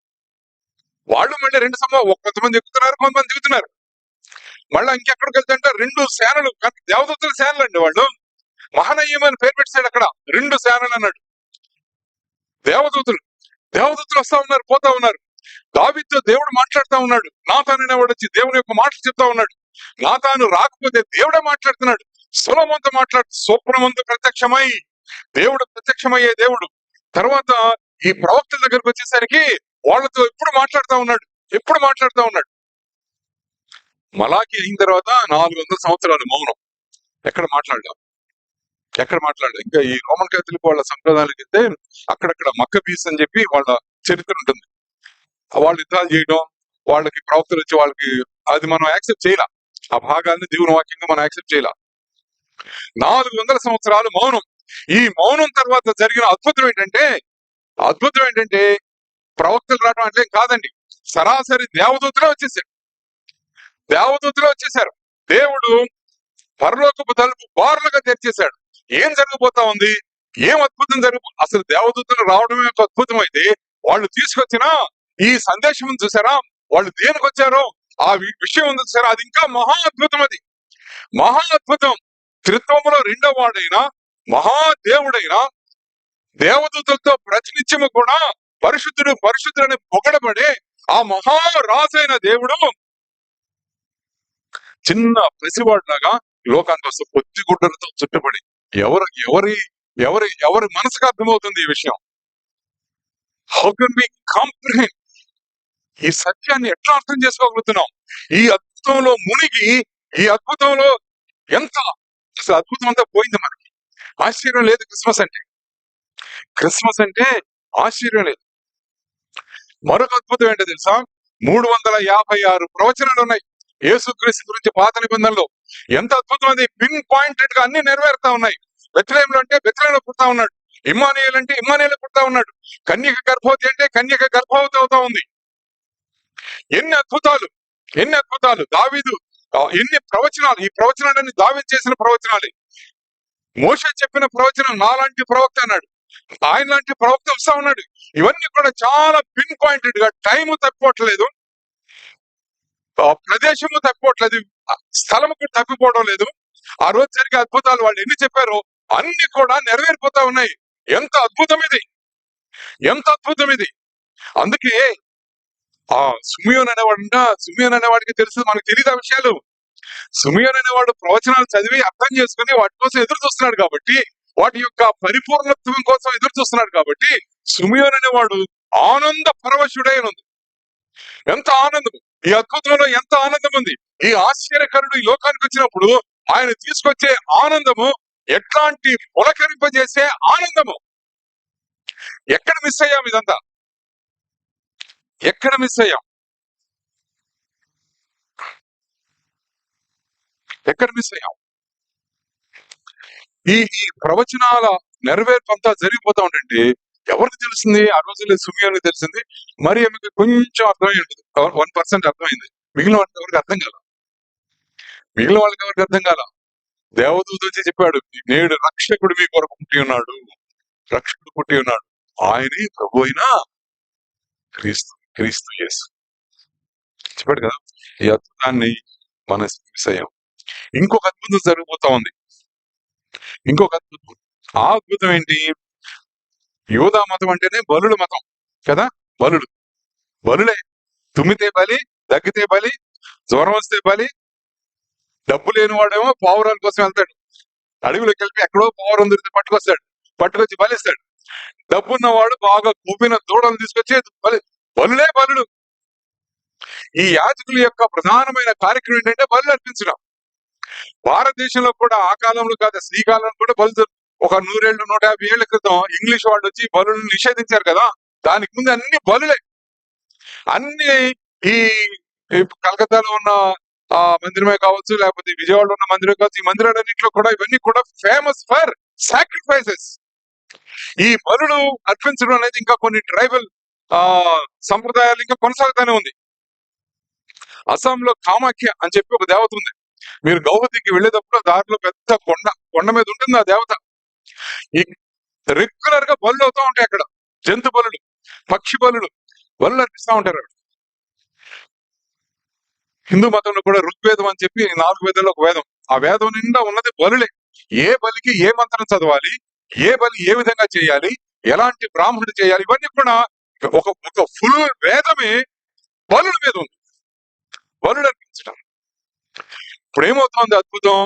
వాళ్ళు మళ్ళీ 2 కొంతమంది ఎక్కుతున్నారు, కొంతమంది దిగుతున్నారు. మళ్ళీ ఇంకెక్కడికి వెళ్తుంటే 2 సేనలు, దేవదూతల సేనలు అండి వాళ్ళు. మహనయ్యం అని పేరు పెట్టాడు అక్కడ. 2 సేనలు అన్నాడు. దేవదూతలు వస్తా ఉన్నారు, పోతా ఉన్నారు. దావీదుతో దేవుడు మాట్లాడుతా ఉన్నాడు. నాతాను అనేవాడు వచ్చి దేవుని యొక్క మాటలు చెప్తా ఉన్నాడు. నాతాను రాకపోతే దేవుడే మాట్లాడుతున్నాడు. సొలొమోనుతో స్వప్నమందు ప్రత్యక్షమై, దేవుడు ప్రత్యక్షమయ్యే దేవుడు. తర్వాత ఈ ప్రవక్తల దగ్గరకు వచ్చేసరికి వాళ్ళతో ఎప్పుడు మాట్లాడుతా ఉన్నాడు. మలాకి అయిన తర్వాత 400 సంవత్సరాలు మౌనం. ఎక్కడ మాట్లాడడం? ఇంకా ఈ రోమన్ క్యాథలిక్ వాళ్ళ సంప్రదాయాలకు అయితే అక్కడక్కడ మక్కబీస్ అని చెప్పి వాళ్ళ చరిత్ర ఉంటుంది. వాళ్ళు యుద్ధాలు చేయడం, వాళ్ళకి ప్రవక్తలు వచ్చి వాళ్ళకి, అది మనం యాక్సెప్ట్ చేయాల. ఆ భాగాన్ని దేవుని వాక్యంగా మనం యాక్సెప్ట్ చేయాల. 400 సంవత్సరాలు మౌనం. ఈ మౌనం తర్వాత జరిగిన అద్భుతం ఏంటంటే ప్రవక్తలు రావడం అంటే కాదండి, సరాసరి దేవదూతలే వచ్చేసారు. దేవుడు పరలోకపు తలుపు బారులుగా తెరిచేశాడు. ఏం జరగబోతా ఉంది? ఏం అద్భుతం అసలు దేవదూతలు రావడమే ఒక అద్భుతం అయితే, వాళ్ళు తీసుకొచ్చిన ఈ సందేశం చూసారా? వాళ్ళు దేనికి వచ్చారో ఆ విషయం ఉంది చూసారా? అది ఇంకా మహా అద్భుతం. అది మహా అద్భుతం. త్రిత్వములో 2వ వాడైన మహాదేవుడైన దేవదూతలతో ప్రతినిత్యము కూడా పరిశుద్ధుడని పొగడబడే ఆ మహారాజైన దేవుడు చిన్న పసివాడిలాగా లోకానికి వస్తూ కొద్ది గుడ్డలతో చుట్టుబడి, ఎవరి మనసుకు అర్థమవుతుంది ఈ విషయం? How can we comprehend? ఈ సత్యాన్ని ఎట్లా అర్థం చేసుకోగలుగుతున్నాం? ఈ అద్భుతంలో మునిగి, ఈ అద్భుతంలో అసలు అద్భుతం అంతా పోయింది మనకి. ఆశ్చర్యం లేదు క్రిస్మస్ అంటే ఆశ్చర్యం లేదు. మరొక అద్భుతం ఏంటో తెలుసా? 356 ప్రవచనాలు ఉన్నాయి యేసుక్రీస్తు గురించి పాత నిబంధనలో. ఎంత అద్భుతం! అది పిన్ పాయింటెడ్ గా అన్ని నెరవేరుతా ఉన్నాయి. బెత్లెహేంలో అంటే బెత్లెహేంలో పుడతా ఉన్నాడు. ఇమ్మానుయేల్ అంటే ఇమ్మానుయేల్ పుడతా ఉన్నాడు. కన్యక గర్భవతి అంటే కన్యక గర్భవతి అవుతా ఉంది. ఎన్ని అద్భుతాలు! దావీదు ఎన్ని ప్రవచనాలు! ఈ ప్రవచనాలన్నీ దావీదు చేసిన ప్రవచనాలే. మోషే చెప్పిన ప్రవచనం నాలాంటి ప్రవక్త అన్నాడు. ఆయన లాంటి ప్రవక్త వస్తా ఉన్నాడు. ఇవన్నీ కూడా చాలా పిన్ పాయింటెడ్ గా, టైము తప్పిపోవట్లేదు, ప్రదేశము తప్పిపోవట్లేదు, స్థలము కూడా తప్పిపోవడం లేదు. ఆ రోజు జరిగే అద్భుతాలు వాళ్ళు ఎన్ని చెప్పారో అన్ని కూడా నెరవేరిపోతా ఉన్నాయి. ఎంత అద్భుతం ఇది! అందుకే ఆ సిమియోను అనేవాడికి తెలుసు, మనకు తెలియదు ఆ విషయాలు. సిమియోను అనేవాడు ప్రవచనాలు చదివి అర్థం చేసుకుని వాటి కోసం ఎదురు చూస్తున్నాడు కాబట్టి, వాటి యొక్క పరిపూర్ణత్వం కోసం ఎదురు చూస్తున్నాడు కాబట్టి, సిమియోను అనేవాడు ఆనంద పరవశుడై ఉంది. ఎంత ఆనందం! ఈ అద్భుతంలో ఎంత ఆనందం ఉంది! ఈ ఆశ్చర్యకరుడు ఈ లోకానికి వచ్చినప్పుడు ఆయన తీసుకొచ్చే ఆనందము ఎట్లాంటి పులకరింపజేసే ఆనందము! ఎక్కడ మిస్ అయ్యాం? ఇదంతా ఎక్కడ మిస్ అయ్యాం? ఈ ప్రవచనాల నెరవేర్పు అంతా జరిగిపోతా ఉంటే ఎవరికి తెలిసింది? ఆ రోజుల్లో సిమియోనుకి తెలిసింది. మరి ఆమెకు కొంచెం అర్థమై ఉంటుంది, 1% అర్థమైంది. మిగిలిన వాళ్ళకి ఎవరికి అర్థం కాల. దేవదూత వచ్చి చెప్పాడు, నేడు రక్షకుడు మీ కొరకు పుట్టి ఉన్నాడు. ఆయనే ప్రభు అయిన క్రీస్తు యేసు. చెప్పాడు కదా. ఈ అద్భుతాన్ని మన మిస్ అయ్యాం. ఇంకొక అద్భుతం జరిగిపోతా ఉంది. ఆ అద్భుతం ఏంటి? యూదా మతం అంటేనే బలుల మతం కదా. బలులే తుమ్మితే బలి, దగ్గితే బలి, జ్వరం వస్తే బలి. డబ్బు లేని వాడేమో పావురాల కోసం వెళ్తాడు, అడవిలోకి వెళ్ళి ఎక్కడో పావురం దొరికితే పట్టుకొస్తాడు, పట్టుకొచ్చి బలిస్తాడు. డబ్బున్నవాడు బాగా కూపిన దూడలు తీసుకొచ్చి బలులే బలులు. ఈ యాజకుల యొక్క ప్రధానమైన కార్యక్రమం ఏంటంటే బలు అర్పించడం. భారతదేశంలో కూడా ఆ కాలంలో కాదు, శ్రీకాలంలో కూడా బలు ఒక 100 ఏళ్ళు 150 ఏళ్ల క్రితం ఇంగ్లీష్ వాళ్ళు వచ్చి బలులను నిషేధించారు కదా, దానికి ముందు అన్ని బలులే. అన్ని ఈ కలకత్తాలో ఉన్న మందిరమే కావచ్చు, లేకపోతే విజయవాడలో ఉన్న మందిరమే కావచ్చు, ఈ మందిరాలన్నింటిలో కూడా ఇవన్నీ కూడా ఫేమస్ ఫర్ సాక్రిఫైసెస్. ఈ బలులు అర్పించడం అనేది ఇంకా కొన్ని ట్రైబల్ సంప్రదాయాలు ఇంకా కొనసాగుతూనే ఉంది. అస్సాంలో కామాఖ్య అని చెప్పి ఒక దేవత ఉంది. మీరు గౌహతికి వెళ్ళేటప్పుడు దారిలో పెద్ద కొండ మీద ఉంటుంది ఆ దేవత. ఈ రెగ్యులర్ గా బలులు అవుతా ఉంటాయి అక్కడ. జంతు బలులు, పక్షి బలులు అర్పిస్తూ ఉంటారు. హిందూ మతంలో కూడా ఋగ్వేదం అని చెప్పి 4 వేదాల్లో ఒక వేదం. ఆ వేదం నిండా ఉన్నది బలులే. ఏ బలికి ఏ మంత్రం చదవాలి, ఏ బలి ఏ విధంగా చేయాలి, ఎలాంటి బ్రాహ్మణుడు చేయాలి, ఇవన్నీ కూడా ఒక ఫుల్ వేదమే బలుల మీద ఉంది. బలులు అర్పించడం. ఇప్పుడు ఏమవుతుంది అద్భుతం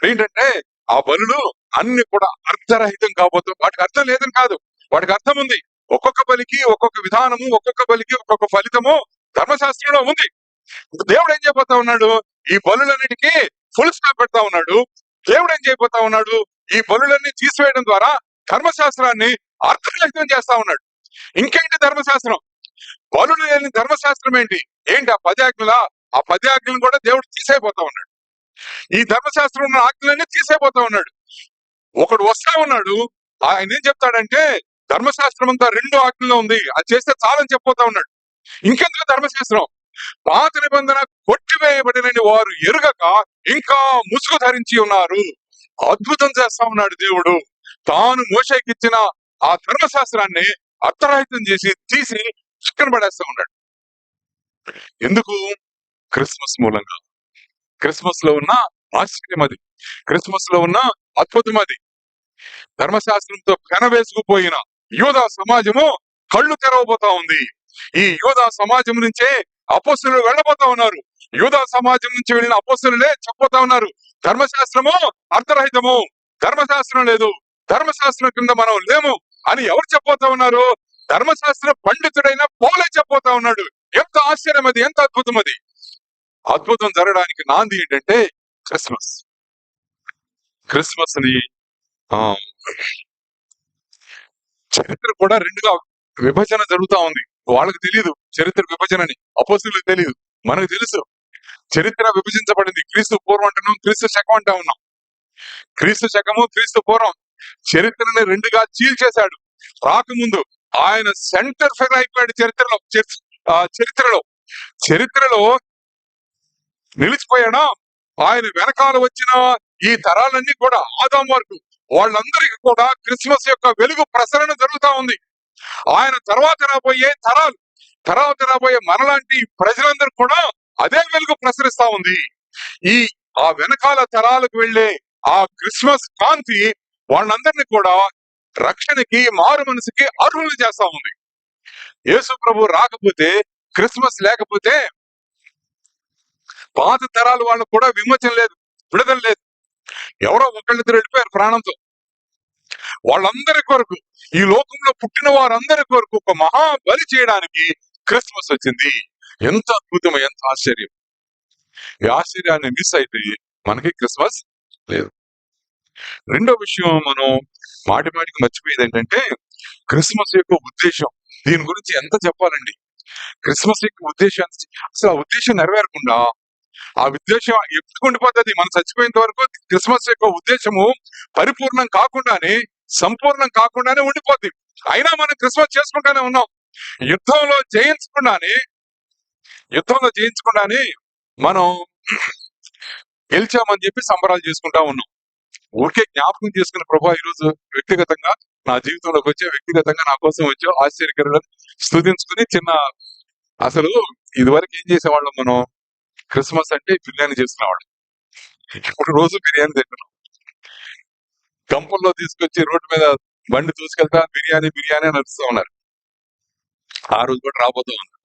ఏంటంటే, ఆ బలులు అన్ని కూడా అర్థరహితం కాబోతుంది. వాటికి అర్థం లేదని కాదు, వాటికి అర్థం ఉంది. ఒక్కొక్క బలికి ఒక్కొక్క విధానము, ఒక్కొక్క బలికి ఒక్కొక్క ఫలితము ధర్మశాస్త్రంలో ఉంది. దేవుడు ఏం చేయబోతా ఉన్నాడు, ఈ బలులన్నిటికీ ఫుల్ స్టాప్ పెడతా ఉన్నాడు. దేవుడు ఏం చేయబోతా ఉన్నాడు, ఈ బలులన్నీ తీసివేయడం ద్వారా ధర్మశాస్త్రాన్ని అర్థరహితం చేస్తా ఉన్నాడు. ఇంకేంటి ధర్మశాస్త్రం? బలులు లేని ధర్మశాస్త్రం ఏంటి? ఆ 10 ఆజ్ఞల? ఆ 10 ఆజ్ఞలను కూడా దేవుడు తీసేయబోతా ఉన్నాడు. ఈ ధర్మశాస్త్రం ఉన్న ఆజ్ఞలన్నీ తీసేయబోతా ఉన్నాడు. ఒకడు వస్తా ఉన్నాడు, ఆయన ఏం చెప్తాడంటే, ధర్మశాస్త్రం అంతా 2 ఆజ్ఞలో ఉంది, అది చేస్తే చాలని చెప్పబోతా ఉన్నాడు. ఇంకెందుకు ధర్మశాస్త్రం? పాత నిబంధన కొట్టివేయబడినని వారు ఎరుగక ఇంకా ముసుగు ధరించి ఉన్నారు. అద్భుతం చేస్తా ఉన్నాడు దేవుడు. తాను మోషేకిచ్చిన ఆ ధర్మశాస్త్రాన్ని అర్థరహితం చేసి తీసి చిక్కన పడేస్తా ఉన్నాడు. ఎందుకు? క్రిస్మస్ మూలంగా. క్రిస్మస్ లో ఉన్న ఆశ్చర్యం అది, క్రిస్మస్ లో ఉన్న అద్భుతం అది. ధర్మశాస్త్రంతో పెనవేసుకుపోయిన యూదా సమాజము కళ్ళు తెరవబోతా ఉంది. ఈ యూదా సమాజం నుంచే అపోస్తలులు వెళ్ళబోతా ఉన్నారు. యూదా సమాజం నుంచి వెళ్ళిన అపోస్తలులే చెప్పబోతా ఉన్నారు, ధర్మశాస్త్రము అర్థరహితము, ధర్మశాస్త్రం లేదు, ధర్మశాస్త్రం కింద మనం లేము అని ఎవరు చెప్పబోతా ఉన్నారు? ధర్మశాస్త్ర పండితుడైన పౌలే చెప్పబోతా ఉన్నాడు. ఎంత ఆశ్చర్యం అది, ఎంత అద్భుతం అది. అద్భుతం జరగడానికి నాంది ఏంటంటే క్రిస్మస్. క్రిస్మస్ ని చరిత్ర కూడా 2గా విభజన జరుగుతా ఉంది. వాళ్ళకి తెలియదు చరిత్ర విభజనని, అపోస్తలులకు తెలియదు, మనకు తెలుసు. చరిత్ర విభజించబడింది. క్రీస్తు పూర్వం అంటున్నాం, క్రీస్తు శకం అంటా ఉన్నాం. క్రీస్తు శకము, క్రీస్తు పూర్వం. చరిత్రని 2గా చీల్చేశాడు. రాకముందు ఆయన సెంటర్ ఫిగర్ అయిపోయాడు చరిత్రలో నిలిచిపోయాడా. ఆయన వెనకాల వచ్చిన ఈ తరాలన్నీ కూడా ఆదాం వరకు వాళ్ళందరికీ కూడా క్రిస్మస్ యొక్క వెలుగు ప్రసరణ జరుగుతా ఉంది. ఆయన తర్వాత రాబోయే మనలాంటి ప్రజలందరూ కూడా అదే వెలుగు ప్రసరిస్తా ఉంది. ఆ వెనకాల తరాలకు వెళ్లే ఆ క్రిస్మస్ కాంతి వాళ్ళందరినీ కూడా రక్షణకి, మారు మనసుకి అర్హులు చేస్తా ఉంది. యేసు ప్రభు రాకపోతే, క్రిస్మస్ లేకపోతే పాత తరాలు వాళ్ళకు కూడా విమోచన లేదు, విడుదల లేదు. ఎవరో ఒకళ్ళిద్దరు వెళ్ళిపోయారు ప్రాణంతో. వాళ్ళందరి కొరకు, ఈ లోకంలో పుట్టిన వారందరి కొరకు ఒక మహా బలి చేయడానికి క్రిస్మస్ వచ్చింది. ఎంత అద్భుతం, ఎంత ఆశ్చర్యం. ఈ ఆశ్చర్యాన్ని మిస్ అయితే మనకి క్రిస్మస్ లేదు. రెండో విషయం మనం మాటికి మర్చిపోయేది ఏంటంటే, క్రిస్మస్ యొక్క ఉద్దేశం. దీని గురించి ఎంత చెప్పాలండి. క్రిస్మస్ యొక్క ఉద్దేశం, అసలు ఆ ఉద్దేశం నెరవేరకుండా, ఆ ఉద్దేశం ఎప్పుడు ఉండిపోతుంది. మనం చచ్చిపోయేంత వరకు క్రిస్మస్ యొక్క ఉద్దేశము పరిపూర్ణం కాకుండానే, సంపూర్ణం కాకుండానే ఉండిపోద్ది. అయినా మనం క్రిస్మస్ చేసుకుంటానే ఉన్నాం. యుద్ధంలో జయించకుండానే మనం గెలిచామని చెప్పి సంబరాలు చేసుకుంటా ఉన్నాం. ఊరికే జ్ఞాపకం చేసుకున్న ప్రభా, ఈరోజు వ్యక్తిగతంగా నా జీవితంలోకి వచ్చే, వ్యక్తిగతంగా నా కోసం వచ్చే ఆశ్చర్యకరులను స్తుతించుకుని అసలు ఇదివరకు ఏం చేసేవాళ్ళం మనం? క్రిస్మస్ అంటే బిర్యానీ చేసుకునేవాళ్ళం. ఇప్పుడు రోజు బిర్యానీ తింటున్నాం. గంపల్లో తీసుకొచ్చి రోడ్డు మీద బండి తీసుకెళ్తా బిర్యానీ అని నడుస్తూ ఉన్నారు. ఆ రోజు కూడా రాబోతూ ఉంది.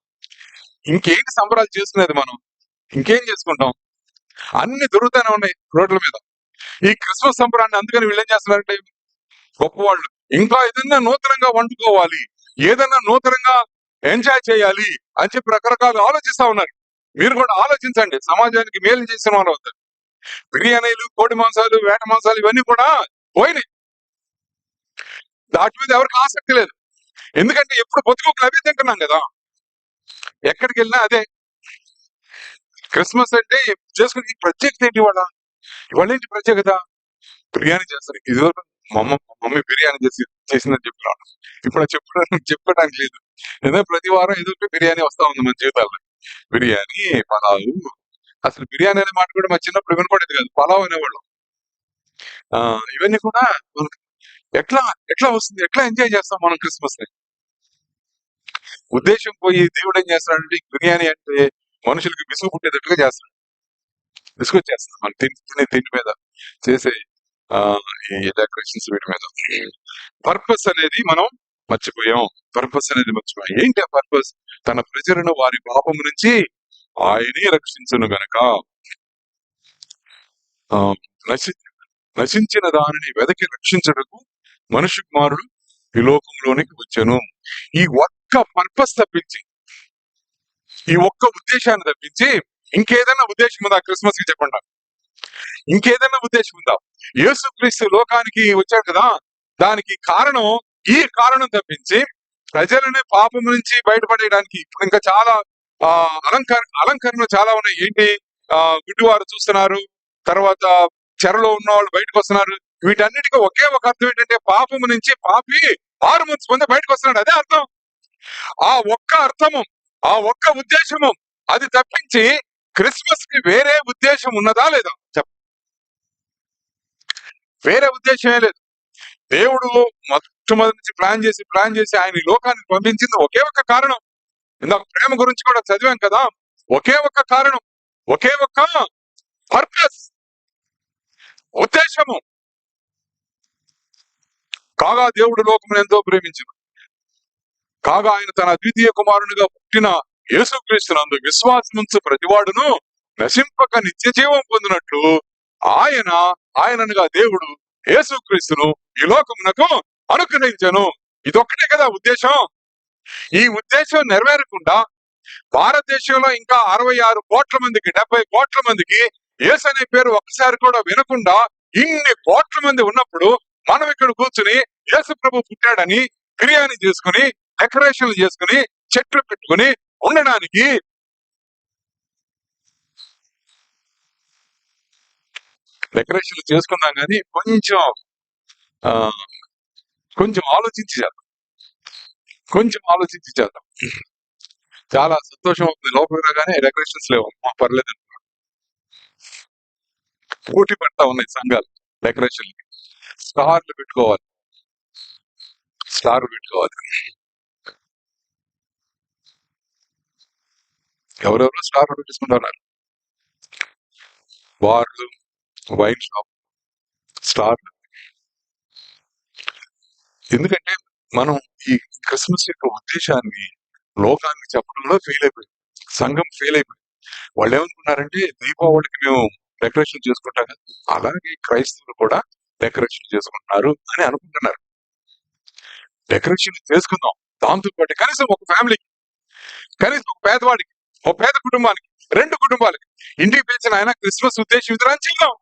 ఇంకేంటి సంబరాలు చేసుకునేది మనం? ఇంకేం చేసుకుంటాం? అన్ని దొరుకుతానే ఉన్నాయి రోడ్ల మీద. ఈ క్రిస్మస్ సంబరాన్ని అందుకని వీళ్ళు ఏం చేస్తున్నారంటే గొప్పవాళ్ళు ఇంకా ఏదన్నా నూతనంగా వండుకోవాలి, ఏదన్నా నూతనంగా ఎంజాయ్ చేయాలి అని చెప్పి రకరకాలు ఆలోచిస్తా ఉన్నారు. మీరు కూడా ఆలోచించండి, సమాజానికి మేలు చేసిన వాళ్ళు అవుతారు. బిర్యానీలు, కోడి మాంసాలు, వేట మాంసాలు ఇవన్నీ కూడా పోయినాయి. వాటి మీద ఎవరికి ఆసక్తి లేదు. ఎందుకంటే ఎప్పుడు బతుకోకలు అవే తింటున్నాం కదా, ఎక్కడికి వెళ్ళినా అదే. క్రిస్మస్ అంటే చేసుకునే ఈ ప్రత్యేకత ఏంటి? ఇవాళ ఏంటి ప్రత్యేకత? బిర్యానీ చేస్తారు. ఇది మా మమ్మీ బిర్యానీ చేసిందని చెప్పినాడు. ఇప్పుడు చెప్పుకోవడానికి లేదు. ఏదో ప్రతి వారం ఏదో ఒక బిర్యానీ వస్తా ఉంది మన జీవితాల్లో. బిర్యానీ, పలావు. అసలు బిర్యానీ అనే మాట కూడా మా చిన్నప్పుడు వినపడేది కాదు, పలావ్ అనేవాళ్ళం. ఇవన్నీ కూడా మనకు ఎట్లా ఎట్లా వస్తుంది, ఎట్లా ఎంజాయ్ చేస్తాం మనం క్రిస్మస్ ని? ఉద్దేశం పోయి దేవుడు ఏం చేస్తాడంటే బిర్యానీ అంటే మనుషులకి విసుగు పుట్టేటట్టుగా చేస్తాడు. విసుగొచ్చేస్తుంది మన తిండి మీద చేసే ఈ డెకరేషన్స్ వీటి మీద. పర్పస్ అనేది మనం మర్చిపోయాం. ఏంటి ఆ పర్పస్? తన ప్రజలను వారి పాపము నుంచి ఆయనే రక్షించును గనక నశించిన దానిని వెదకి రక్షించటకు మనుష్య కుమారుడు ఈ లోకంలోనికి వచ్చాను. ఈ ఒక్క పర్పస్ తప్పించి, ఈ ఒక్క ఉద్దేశాన్ని తప్పించి ఇంకేదైనా ఉద్దేశం ఉందా క్రిస్మస్ కి? చెప్పండి. ఇంకేదైనా ఉద్దేశం ఉందా? యేసుక్రీస్తు లోకానికి వచ్చాడు కదా, దానికి కారణం ఈ కారణం తప్పించి ప్రజలని పాపం నుంచి బయటపడేయడానికి. ఇప్పుడు ఇంకా చాలా అలంకరణలు చాలా ఉన్నాయి. ఏంటి? గుడ్డివారు చూస్తున్నారు, తర్వాత చెరలో ఉన్న వాళ్ళు బయటకు వస్తున్నారు. వీటన్నిటికీ ఒకే ఒక అర్థం ఏంటంటే పాపము నుంచి పాపి 6 months ముందే బయటకు వస్తున్నాడు. అదే అర్థం. ఆ ఒక్క అర్థము, ఆ ఒక్క ఉద్దేశము, అది తప్పించి క్రిస్మస్ కి వేరే ఉద్దేశం ఉన్నదా లేదా? వేరే ఉద్దేశమే లేదు. దేవుడు మొట్టమొదటి నుంచి ప్లాన్ చేసి ఆయన ఈ లోకానికి పంపించింది ఒకే ఒక కారణం. ఇందాక ప్రేమ గురించి కూడా చదివాం కదా, ఒకే ఒక కారణం, ఒకే ఒక పర్పస్, ఉద్దేశము. కాగా దేవుడు లోకమును ఎంతో ప్రేమించిన కాగా ఆయన తన అద్వితీయ కుమారునిగా పుట్టిన యేసుక్రీస్తునందు విశ్వాసముంచు ప్రతివాడును నశింపక నిత్య జీవం పొందినట్లు ఆయనగా దేవుడు యేసుక్రీస్తును ఈ లోకమునకు అనుగ్రహించను. ఇదొక్కటే కదా ఉద్దేశం. ఈ ఉద్దేశం నెరవేరకుండా భారతదేశంలో ఇంకా 66 కోట్ల మందికి 70 కోట్ల మందికి యేసు అనే పేరు ఒక్కసారి కూడా వినకుండా ఇన్ని కోట్ల మంది ఉన్నప్పుడు మనం ఇక్కడ కూర్చుని యేసు ప్రభు పుట్టాడని బిర్యానీ చేసుకుని, డెకరేషన్లు చేసుకుని, చెట్లు పెట్టుకుని ఉండడానికి డెకరేషన్లు చేసుకున్నాం. కానీ కొంచెం ఆలోచించి చేద్దాం. చాలా సంతోషం అవుతుంది. లోపల రాగానే డెకరేషన్స్ లేవు, పర్లేదు అనుకున్నాం. పోటీ పడతా ఉన్నాయి సంఘాలు డెకరేషన్లకి. స్టార్లు పెట్టుకోవాలి. ఎవరెవరో స్టార్లు పెట్టించుకుంటున్నారు. బార్లు, వైన్ షాప్, స్టార్లు. ఎందుకంటే మనం ఈ క్రిస్మస్ యొక్క ఉద్దేశాన్ని లోకానికి చెప్పడంలో ఫెయిల్ అయిపోయింది. సంఘం ఫెయిల్ అయిపోయింది. వాళ్ళు ఏమనుకున్నారంటే దీపావళికి మేము డెకరేషన్ చేసుకుంటాం కదా, అలాగే క్రైస్తవులు కూడా డెకరేషన్ చేసుకుంటున్నారు అని అనుకుంటున్నారు. డెకరేషన్ చేసుకుందాం, దాంతో పాటు కనీసం ఒక ఫ్యామిలీకి, కనీసం ఒక పేదవాడికి, ఒక పేద కుటుంబానికి, 2 కుటుంబాలకి ఇంటికి పెంచిన ఆయన క్రిస్మస్ ఉద్దేశం ఇద్దరని చెప్దాం.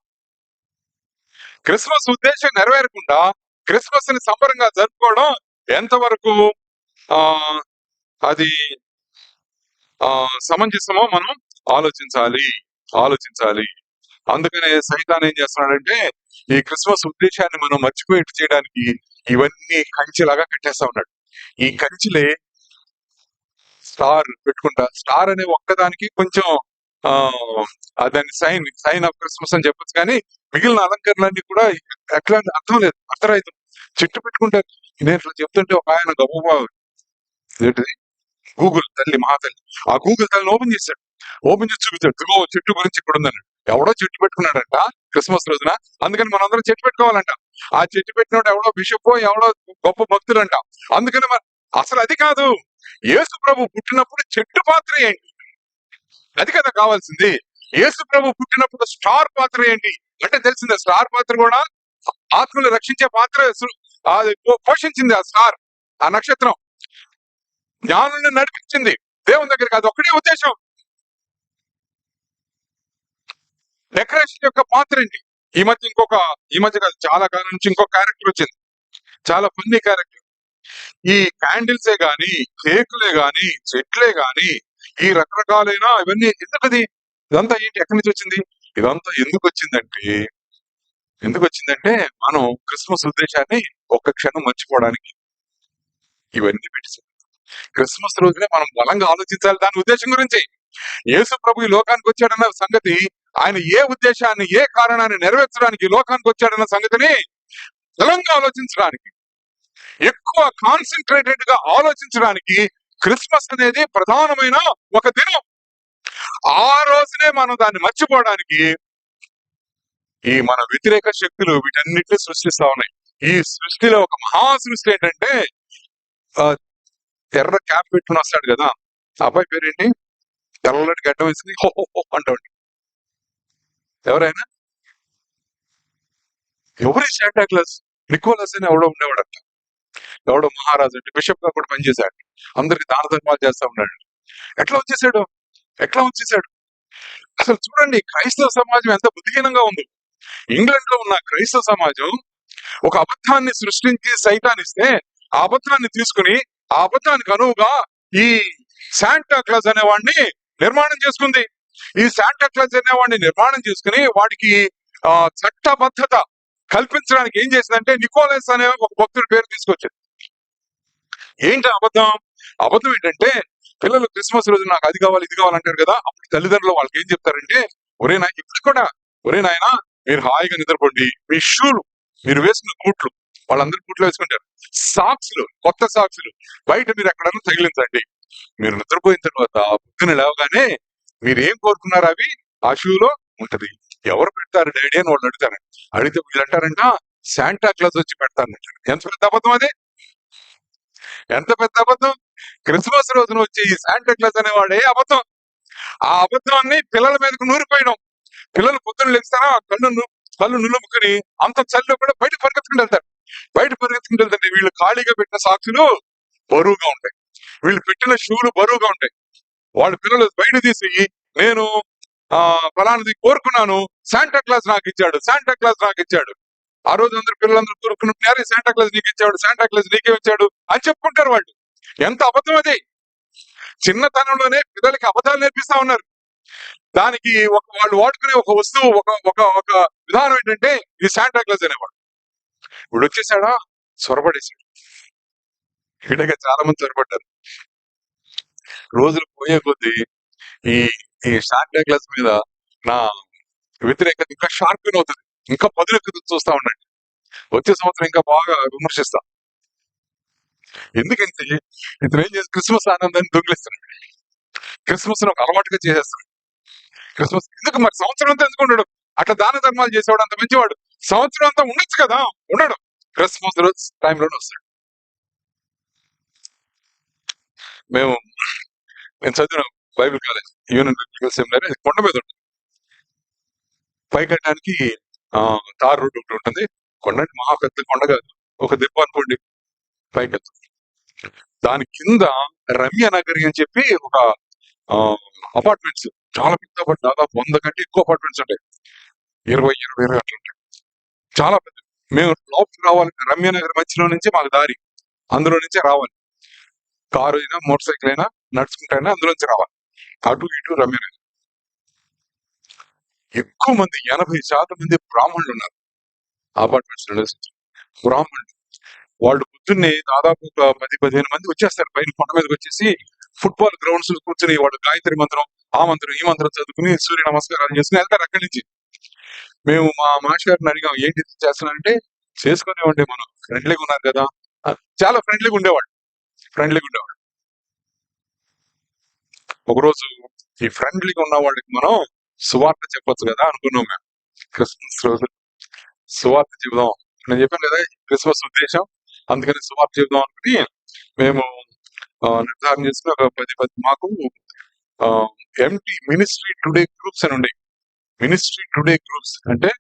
క్రిస్మస్ ఉద్దేశం నెరవేరకుండా క్రిస్మస్ ని సంబరంగా జరుపుకోవడం ఎంతవరకు అది సమంజసమో మనం ఆలోచించాలి. అందుకనే సైతాన్ ఏం చేస్తున్నాడంటే ఈ క్రిస్మస్ ఉద్దేశాన్ని మనం మర్చిపోయేట్టు చేయడానికి ఇవన్నీ కంచెలాగా కట్టేస్తా ఉన్నాడు. ఈ కంచెలే స్టార్ పెట్టుకుంటా, స్టార్ అనే ఒక్కదానికి కొంచెం దాన్ని సైన్ ఆఫ్ క్రిస్మస్ అని చెప్పొచ్చు. కానీ మిగిలిన అలంకరణలన్నీ కూడా ఎట్లా అర్థం లేదు, అర్థరహితం. చెట్టు పెట్టుకుంటారు. నేను ఇట్లా చెప్తుంటే ఒక ఆయన గొప్ప ఏంటిది గూగుల్ తల్లి, మహాతల్లి, ఆ గూగుల్ తల్లిని ఓపెన్ చేసి చూపించాడు. ఇదిగో చెట్టు గురించి ఇక్కడ ఉందని. ఎవడో చెట్టు పెట్టుకున్నాడంట క్రిస్మస్ రోజున, అందుకని మనందరం చెట్టు పెట్టుకోవాలంట. ఆ చెట్టు పెట్టినోడు ఎవడో బిషప్, ఎవడో గొప్ప భక్తులంట. అందుకని అసలు అది కాదు, యేసు ప్రభు పుట్టినప్పుడు చెట్టు పాత్ర ఏంటి? అది కదా కావాల్సింది. యేసు ప్రభు పుట్టినప్పుడు స్టార్ పాత్ర ఏంటి అంటే తెలిసిందే. స్టార్ పాత్ర కూడా ఆత్మలు రక్షించే పాత్ర అది పోషించింది. ఆ స్టార్, ఆ నక్షత్రం జ్ఞానులను నడిపించింది దేవుని దగ్గరికి. అది ఒక్కడే ఉద్దేశం. డెకరేషన్ యొక్క పాత్ర ఏంటి? ఈ మధ్య కాదు, చాలా కాలం నుంచి ఇంకో క్యారెక్టర్ వచ్చింది, చాలా ఫన్నీ క్యారెక్టర్. ఈ క్యాండిల్సే గాని, కేకులే గాని, చెట్లే గాని, ఈ రకరకాలైన ఇవన్నీ ఎందుకది? ఇదంతా ఏంటి? ఎక్కడి నుంచి వచ్చింది? ఇదంతా ఎందుకు వచ్చిందంటే మనం క్రిస్మస్ ఉద్దేశాన్ని ఒక్క క్షణం మర్చిపోవడానికి ఇవన్నీ పెట్టేసాం. క్రిస్మస్ రోజునే మనం బలంగా ఆలోచించాలి దాని ఉద్దేశం గురించి. యేసు ప్రభు ఈ లోకానికి వచ్చాడన్న సంగతి, ఆయన ఏ ఉద్దేశాన్ని, ఏ కారణాన్ని నెరవేర్చడానికి ఈ లోకానికి వచ్చాడన్న సంగతిని బలంగా ఆలోచించడానికి, ఎక్కువ కాన్సన్ట్రేటెడ్ గా ఆలోచించడానికి క్రిస్మస్ అనేది ప్రధానమైన ఒక దినం. ఆ రోజునే మనం దాన్ని మర్చిపోవడానికి ఈ మన వ్యతిరేక శక్తులు వీటన్నిటిని సృష్టిస్తా ఉన్నాయి. ఈ సృష్టిలో ఒక మహా సృష్టి ఏంటంటే, ఎర్ర క్యాప్ పెట్టుకుని వస్తాడు కదా, అబ్బాయి పేరేంటి? తెల్లటి గడ్డం వేసుకుని హో హో అంటాడు. ఎవరైనా ఎవరి శాంటా క్లాస్? నికోలస్ అని ఎవడో ఉండేవాడట. ఎవడో మహారాజు అంటే బిషప్ గా కూడా పనిచేశాడు. అందరికి దాన ధర్మాలు చేస్తా ఉన్నాడు. ఎట్లా వచ్చేసాడు? అసలు చూడండి, క్రైస్తవ సమాజం ఎంత బుద్ధిహీనంగా ఉంది. ఇంగ్లాండ్ లో ఉన్న క్రైస్తవ సమాజం ఒక అబద్ధాన్ని సృష్టించి సైతానిస్తే, ఆ అబద్ధాన్ని తీసుకుని ఆ అబద్ధానికి అనువుగా ఈ శాంటా క్లాస్ అనేవాడిని నిర్మాణం చేసుకుంది. ఈ శాంటా క్లాస్ అనేవాడిని నిర్మాణం చేసుకుని వాడికి చట్టబద్ధత కల్పించడానికి ఏం చేసిందంటే, నికోలస్ అనే ఒక భక్తుడి పేరు తీసుకొచ్చింది. ఏంటి అబద్ధం ఏంటంటే, పిల్లలు క్రిస్మస్ రోజు నాకు అది కావాలి ఇది కావాలంటారు కదా, అప్పుడు తల్లిదండ్రులు వాళ్ళకి ఏం చెప్తారంటే, ఒరే నాయన మీరు హాయిగా నిద్రపోండి, మీ షూలు, మీరు వేసుకున్న బూట్లు, వాళ్ళందరూ బూట్లు వేసుకుంటారు, సాక్స్లు, కొత్త సాక్స్లు బయట మీరు ఎక్కడన్నా తగిలించండి. మీరు నిద్రపోయిన తర్వాత పొద్దున లేవగానే మీరు ఏం కోరుకున్నారు అవి ఆ షూలో ఉంటది. ఎవరు పెడతారు డాడీ అని వాళ్ళు అడుగుతారు. అడిగితే వీళ్ళు అంటారంట, శాంటా క్లాస్ వచ్చి పెడతారంటారు. ఎంత పెద్ద అబద్ధం అది! ఎంత పెద్ద అబద్ధం! క్రిస్మస్ రోజున వచ్చి ఈ శాంటా క్లాస్ అనేవాడే అబద్ధం. ఆ అబద్ధాన్ని పిల్లల మీదకు నూరిపోయడం. పిల్లలు పొద్దున్న లెగుస్తారా, కళ్ళు నులుముకుని అంత చలిలో కూడా బయట పరిగెత్తుకుంటూ వెళ్తారు. వీళ్ళు ఖాళీగా పెట్టిన సాక్షులు బరువుగా ఉంటాయి, వీళ్ళు పెట్టిన షూలు బరువుగా ఉంటాయి. వాళ్ళ పిల్లలు బయట తీసి, నేను ఫలానది కోరుకున్నాను, శాంటా క్లాస్ నాకు ఇచ్చాడు. ఆ రోజు పిల్లలందరూ కోరుకున్నారు, శాంటా క్లాస్ నీకు ఇచ్చాడు, శాంటా క్లాస్ నీకే వచ్చాడు అని చెప్పుకుంటారు వాళ్ళు. ఎంత అబద్ధం అది! చిన్నతనంలోనే పిల్లలకి అబద్ధాలు నేర్పిస్తా ఉన్నారు. దానికి వాళ్ళు వాడుకునే ఒక వస్తువు, ఒక విధానం ఏంటంటే ఈ శాంటా క్లాస్ అనేవాడు. వీడు వచ్చేసాడా, సొరబడేశాడు. వీళ్ళగా చాలా మంది సొరబడ్డారు. రోజులు పోయే కొద్దీ ఈ శాంటా క్లాస్ మీద నా వ్యతిరేకత ఇంకా షార్పెన్ అవుతుంది, ఇంకా పదులెక్కుతూ చూస్తా ఉండండి. వచ్చే సంవత్సరం ఇంకా బాగా విమర్శిస్తా. ఎందుకంటే ఇతను ఏం చేసి క్రిస్మస్ ఆనందాన్ని దొంగిలిస్తున్నాడు, క్రిస్మస్ ఒక అలవాటుగా చేసేస్తున్నాడు. క్రిస్మస్ ఎందుకు మరి? సంవత్సరం అంతా ఎందుకు ఉండడు? అట్లా దాన ధర్మాలు చేసేవాడు అంత మంచివాడు సంవత్సరం అంతా ఉండొచ్చు కదా, ఉండడు. క్రిస్మస్ రోజు టైంలోనే వస్తాడు. నేను చదివిన Bible college, union Bible seminary, అది కొండ మీద ఉంటుంది. పైకెట్టడానికి తార్ రోడ్డు ఒకటి ఉంటుంది. కొండ అంటే మహా పెద్ద కొండ కాదు, ఒక దిబ్బ అనుకోండి పైకెళ్తుంది. దాని కింద రమ్య నగరి అని చెప్పి ఒక అపార్ట్మెంట్స్, చాలా పెద్ద అపార్ట్మెంట్, దాదాపు 100 కంటే ఎక్కువ అపార్ట్మెంట్స్ ఉంటాయి. 20 అట్లా ఉంటాయి, చాలా పెద్ద. మేము లోపలికి రావాలి, రమ్య నగర్ మధ్యలో నుంచి మాకు దారి, అందులో నుంచే రావాలి. కారు అయినా మోటార్ సైకిల్ అయినా నడుచుకుంటైనా అందులోంచి రావాలి. అటు ఇటు రమ్య నగర్. ఎక్కువ మంది, 80% మంది బ్రాహ్మణులు ఉన్నారు అపార్ట్మెంట్స్ లో. బ్రాహ్మణులు వాళ్ళు పొద్దున్నే దాదాపు ఒక 10-15 మంది వచ్చేస్తారు పైన కొండ మీదకి వచ్చేసి, ఫుట్బాల్ గ్రౌండ్స్ కూర్చొని వాళ్ళు గాయత్రి మంత్రం, ఆ మంత్రం, ఈ మంత్రం చదువుకుని సూర్య నమస్కారాలు చేసుకుని వెళ్తారు అక్కడి నుంచి. మేము మా మాస్టర్ గారిని అడిగాం, ఏంటి చేస్తున్నారంటే, చేసుకునేవాడి, మనం ఫ్రెండ్లీగా ఉన్నారు కదా, చాలా ఫ్రెండ్లీగా ఉండేవాడు. ఒకరోజు ఈ ఫ్రెండ్లీగా ఉన్న వాళ్ళకి మనం సువార్త చెప్పొచ్చు కదా అనుకున్నాం. మేము క్రిస్మస్ రోజు సువార్త చెబుదాం, నేను చెప్పాను కదా క్రిస్మస్ ఉద్దేశం, అందుకని సువార్త చెబుదాం అనుకుని మేము నిర్ధారణ చేసుకుని ఒక 10 మాకు ఎంటీ మినిస్ట్రీ టుడే గ్రూప్స్ అని ఉండేవి. మినిస్ట్రీ టుడే గ్రూప్స్ అంటే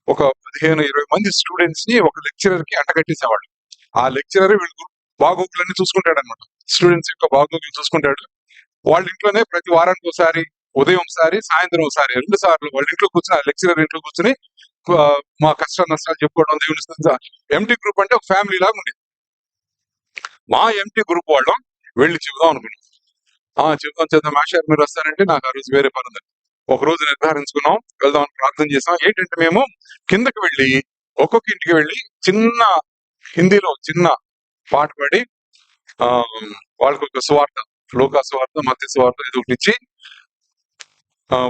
ఒక 15-20 మంది స్టూడెంట్స్ ని ఒక లెక్చరర్ కి అంటగట్టేసేవాడు. ఆ లెక్చరర్ వీళ్ళు బాగోగులన్నీ చూసుకుంటాడు అనమాట. స్టూడెంట్స్ యొక్క బాగోగులు చూసుకుంటాడు. వాళ్ళ ఇంట్లోనే ప్రతి వారానికి ఒకసారి, ఉదయం ఒకసారి, సాయంత్రం ఒకసారి, 2 సార్లు వాళ్ళ ఇంట్లో కూర్చొని, ఆ లెక్చరర్ ఇంట్లో కూర్చొని మా కష్ట నష్టాలు చెప్పుకోవడం, దేవుని ఎంటీ గ్రూప్ అంటే ఒక ఫ్యామిలీ లాగా ఉండేది. మా ఎంటీ గ్రూప్ వాళ్ళం వెళ్ళి చెబుదాం అనుకున్నాం. చెప్దాం మాస్టర్ మీరు వస్తారంటే నాకు ఆ రోజు వేరే పని ఉంది. ఒక రోజు నిర్ధారించుకున్నాం, వెళ్దామని ప్రార్థన చేసాం. ఏంటంటే మేము కిందకి వెళ్ళి ఒక్కొక్క ఇంటికి వెళ్ళి చిన్న హిందీలో చిన్న పాట పాడి వాళ్ళకి ఒక సువార్త, లోకా సువార్త, మత్తయి సువార్త ఇది ఒకటి ఇచ్చి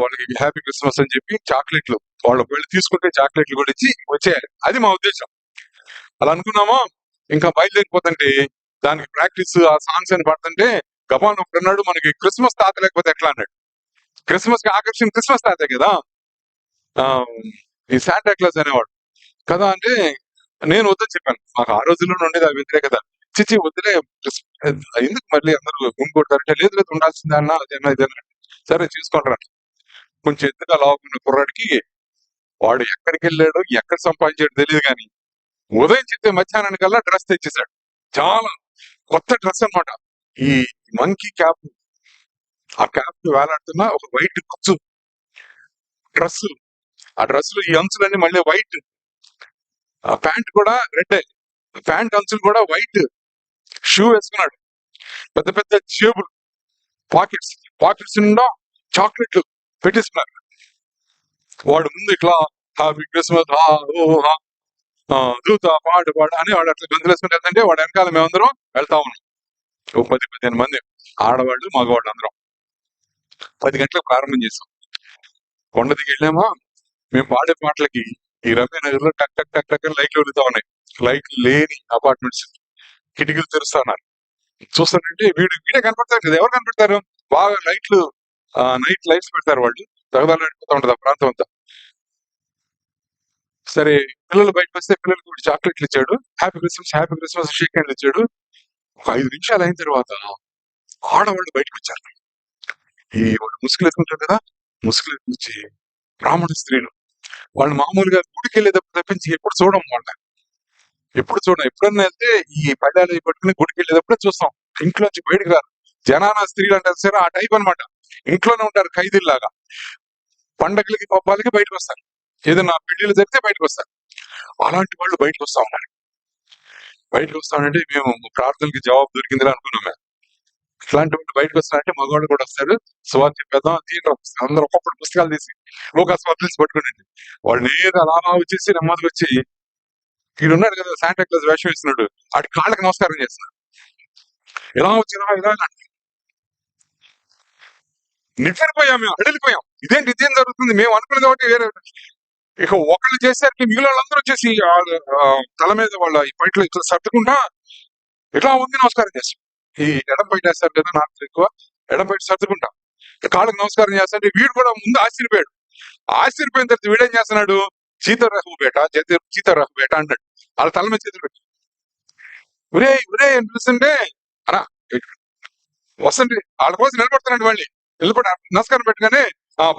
వాళ్ళకి హ్యాపీ క్రిస్మస్ అని చెప్పి చాక్లెట్లు వాళ్ళకి వెళ్ళి తీసుకుంటే చాక్లెట్లు కూడా ఇచ్చి వచ్చేయాలి. అది మా ఉద్దేశం. అలా అనుకున్నామా, ఇంకా బయలుదేరిపోతుంటే దానికి ప్రాక్టీస్ ఆ సాంగ్స్ అని పాడుతుంటే గబాన్ ఒకడున్నాడు, మనకి క్రిస్మస్ తాత లేకపోతే ఎట్లా అన్నాడు. క్రిస్మస్ కి ఆకర్షణ క్రిస్మస్ తాతే కదా, ఈ శాంటా క్లాస్ అనేవాడు కదా. అంటే నేను వద్దని చెప్పాను. మాకు ఆ రోజుల్లో ఉండేది ఆ వ్యతిరేకత. చిచ్చి వద్దులే, ఎందుకు మళ్ళీ అందరూ గుంపుకొడతారంటే లేదు లేదు ఉండాల్సిందే అన్న, అదేనా ఇదేనా. సరే చూసుకుంటారా. కొంచెం ఎత్తుగా లావుకున్న కుర్రాడికి వాడు ఎక్కడికి వెళ్ళాడో ఎక్కడ సంపాదించాడో తెలియదు కానీ ఉదయం చెప్తే మధ్యాహ్నానికల్లా డ్రెస్ తెచ్చేసాడు. చాలా కొత్త డ్రెస్ అన్నమాట. ఈ మంకీ క్యాప్, ఆ క్యాప్ వేలాడుతున్న ఒక వైట్ కుచ్చు డ్రెస్, ఆ డ్రెస్ లో ఈ అంచులన్నీ మళ్ళీ వైట్, ఆ ప్యాంట్ కూడా రెడ్, ప్యాంట్ అంచులు కూడా వైట్, షూ వేసుకున్నాడు, పెద్ద పెద్ద జేబులు, పాకెట్స్ నిండా చాక్లెట్లు పెట్టేసుకున్నారు. వాడు ముందు ఇట్లా హ్యాపీ క్రిస్మస్ దూత పాడు అని వాడు అట్లా గంతులేసుకుని వెళ్తుంటే వాడు వెనకాల మేమందరం వెళ్తా ఉన్నాం. ఓ 10-15 మంది ఆడవాళ్ళు మగవాళ్ళు అందరం 10 గంటలకు ప్రారంభం చేసాం. కొండ దిగి వెళ్ళామా, మేము పాడే పాటలకి ఈ రమ్య నగర్ లో టక్ టక్ టక్ టక్ అని లైట్లు వెలుగుతా ఉన్నాయి. లైట్లు లేని అపార్ట్మెంట్స్, కిటికీలు తెరుస్తా ఉన్నారు. చూస్తానంటే వీడే కనపడతారు కదా, ఎవరు కనపడతారు, బాగా లైట్లు నైట్ లైట్స్ పెడతారు వాళ్ళు, తగదాడిపోతా ఉంటది ఆ ప్రాంతం అంతా. సరే పిల్లలు బయటకు వస్తే పిల్లలకి కూడా చాక్లెట్లు ఇచ్చాడు, హ్యాపీ క్రిస్మస్ షేక్ హ్యాండ్ ఇచ్చాడు. ఒక 5 నిమిషాలు అయిన తర్వాత ఆడవాళ్ళు బయటకు వచ్చారు. ఈ వాళ్ళు ముసుగులు వేసుకుంటారు కదా, ముసుగులు వచ్చి బ్రాహ్మణ స్త్రీలు, వాళ్ళు మామూలుగా గుడికి వెళ్ళేటప్పుడు తప్పించి ఎప్పుడు చూడం ఎప్పుడన్నా వెళ్తే ఈ పళ్ళాలు పట్టుకుని గుడికి వెళ్ళేటప్పుడే చూస్తాం. ఇంట్లోంచి బయటకు రారు. జనానా స్త్రీలు అంటారు సరే, ఆ టైప్ అన్నమాట. ఇంట్లోనే ఉంటారు ఖైదీల్లాగా. పండగలకి పబ్బాలకి బయటకు వస్తారు, ఏదైనా పెళ్లిళ్ళు జరిగితే బయటకు వస్తారు. అలాంటి వాళ్ళు బయటకు వస్తా ఉన్నారు. బయటకు వస్తామంటే మేము ప్రార్థనకి జవాబు దొరికిందిరా అనుకున్నాం. మేము ఇట్లాంటి వాళ్ళు బయటకు వస్తారంటే మగవాళ్ళు కూడా వస్తారు, సువార్త చెప్పేద్దాం అందరూ ఒక్కొక్కటి పుస్తకాలు తీసి లోక స్వార్థ తీసి పట్టుకునండి. వాళ్ళు నేరుగా అలా వచ్చేసి నెమ్మదికి వచ్చి ఈడున్నాడు కదా శాంటా క్లాస్ వేషం వేస్తున్నాడు, ఆడి కాళ్ళకి నమస్కారం చేస్తున్నాడు. ఇలా వచ్చినా ఇలా నిద్రపోయాం, మేము అడిగిపోయాం. ఇదేం జరుగుతుంది, మేము అనుకున్నది ఒకటి వేరే. ఇక ఒకళ్ళు చేసేసరికి మిగిలిన వాళ్ళందరూ వచ్చేసి తల మీద వాళ్ళ ఈ పైట్లు ఇట్లా సర్దుకుంటా ఇట్లా ఉంది నమస్కారం చేస్తాం. ఈ ఎడం బయట వేస్తారు కదా, నాకు ఎక్కువ ఎడం బయట సర్దుకుంటా కాళ్ళకి నమస్కారం చేస్తాంటే వీడు కూడా ముందు ఆశ్చర్యపోయాడు. ఆశ్చర్యపోయిన తర్వాత వీడేం చేస్తున్నాడు, చీతరహు బేట అంటాడు. వాళ్ళ తల మీద చేతులు పెట్టి ఒరే అని పిలుస్తుంటే అనా వస్తుంటే వాళ్ళ కోసం నిలబడుతున్నాడు. మళ్ళీ నిలబడి నమస్కారం పెట్టగానే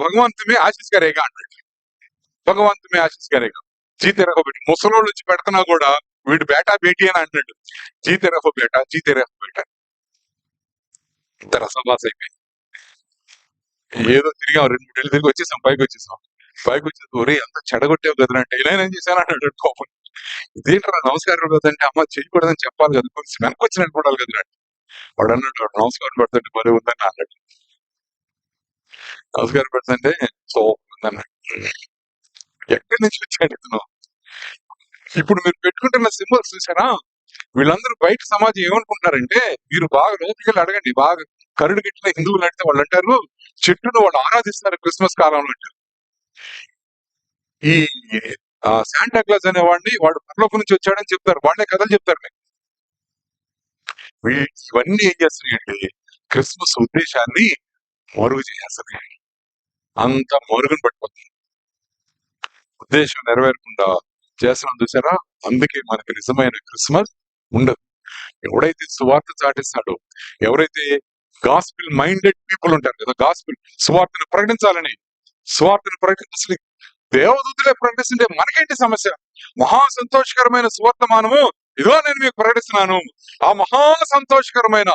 భగవంతుమే ఆశీస్ కరేగా అంటాడు. భగవంతుమే ఆశీస్ కరేగా, చీతరహు బేట. ముసలోళ్ళు వచ్చి పెడుతున్నా కూడా వీడు బేటా బేటీ అని అంటాడు. చీతరహు బేట ఇంత రసభాస అయిపోయింది. ఏదో తిరిగాం, 2-3 ఏళ్ళు తిరిగి వచ్చేసాం. పైకి వచ్చేసి ఒరే అంత చెడగొట్టావు కదరా అంటే, ఇలా ఏం చేశాను అన్నాడు కోపం. ఇదేంటారా నమస్కారం కదంటే, అమ్మ చేయకూడదని చెప్పాలి కదా, కొంచెం వెనకొచ్చి నడుకోవాలి కదరా. వాడు అన్నాడు నమస్కారం పెడుతుంటే బరువు ఉందని అన్నాడు. నమస్కారం పెడుతుంటే సో ఉందన్నాడు. ఎక్కడి నుంచి వచ్చాడు ఇతను? ఇప్పుడు మీరు పెట్టుకుంటున్న సింబల్స్ చూసారా, వీళ్ళందరూ బయట సమాజం ఏమనుకుంటున్నారంటే, మీరు బాగా లోతుకెళ్ళి అడగండి, బాగా కరుడు గిట్టిన హిందువులు అంటే వాళ్ళు అంటారు చెట్టును వాళ్ళు ఆరాధిస్తారు క్రిస్మస్ కాలంలో అంటారు. ఈ శాంటా క్లాస్ అనేవాడిని వాడు పరలోకం నుంచి వచ్చాడని చెప్తారు, వాళ్ళే కథలు చెప్తారు. ఇవన్నీ ఏం చేస్తున్నాయంటే క్రిస్మస్ ఉద్దేశాన్ని మరుగు చేసేస్తున్నాయి. అంత మరుగున పడిపోతుంది, ఉద్దేశం నెరవేరకుండా చేస్తున్నాం చూసారా. అందుకే మనకి నిజమైన క్రిస్మస్ ఉండదు. ఎవడైతే సువార్త చాటిస్తాడో, ఎవరైతే గాస్పిల్ మైండెడ్ పీపుల్ ఉంటారు కదా, గాస్పిల్ సువార్తను ప్రకటించాలని, అసలు దేవదూతులే ప్రకటిస్తుంటే మనకేంటి సమస్య? మహా సంతోషకరమైన సువర్తమానము ఇదో నేను మీకు ప్రకటిస్తున్నాను. ఆ మహా సంతోషకరమైన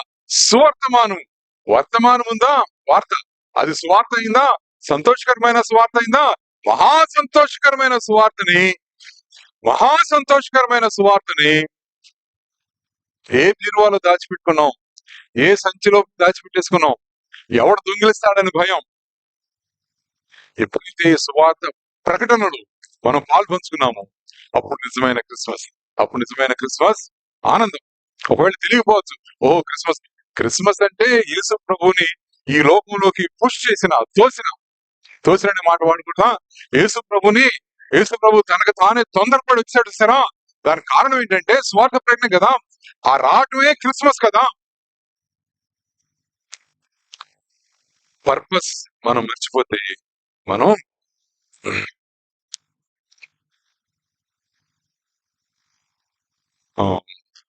సువర్తమానం, వర్తమానం ఉందా, వార్త, అది సువార్త అయిందా, సంతోషకరమైన సువార్త అయిందా? మహా సంతోషకరమైన సువార్తని ఏ బీరువాలో దాచిపెట్టుకున్నాం, ఏ సంచిలో దాచిపెట్టేసుకున్నాం, ఎవడు దొంగిలిస్తాడని భయం. ఎప్పుడైతే ఈ సువార్త ప్రకటనలు మనం పాల్పంచుకున్నామో అప్పుడు నిజమైన క్రిస్మస్ ఆనందం. ఒకవేళ తెలియకపోవచ్చు, క్రిస్మస్ అంటే యేసు ప్రభువుని ఈ లోకంలోకి పుష్ చేసిన, తోసిన అనే మాట వాడుకుంటా. యేసు ప్రభు తనకు తానే తొందరపడి వచ్చాడు సరా. దానికి కారణం ఏంటంటే స్వార్థ ప్రజ్ఞ కదా, ఆ రావటమే క్రిస్మస్ కదా. పర్పస్ మనం మర్చిపోతే మనం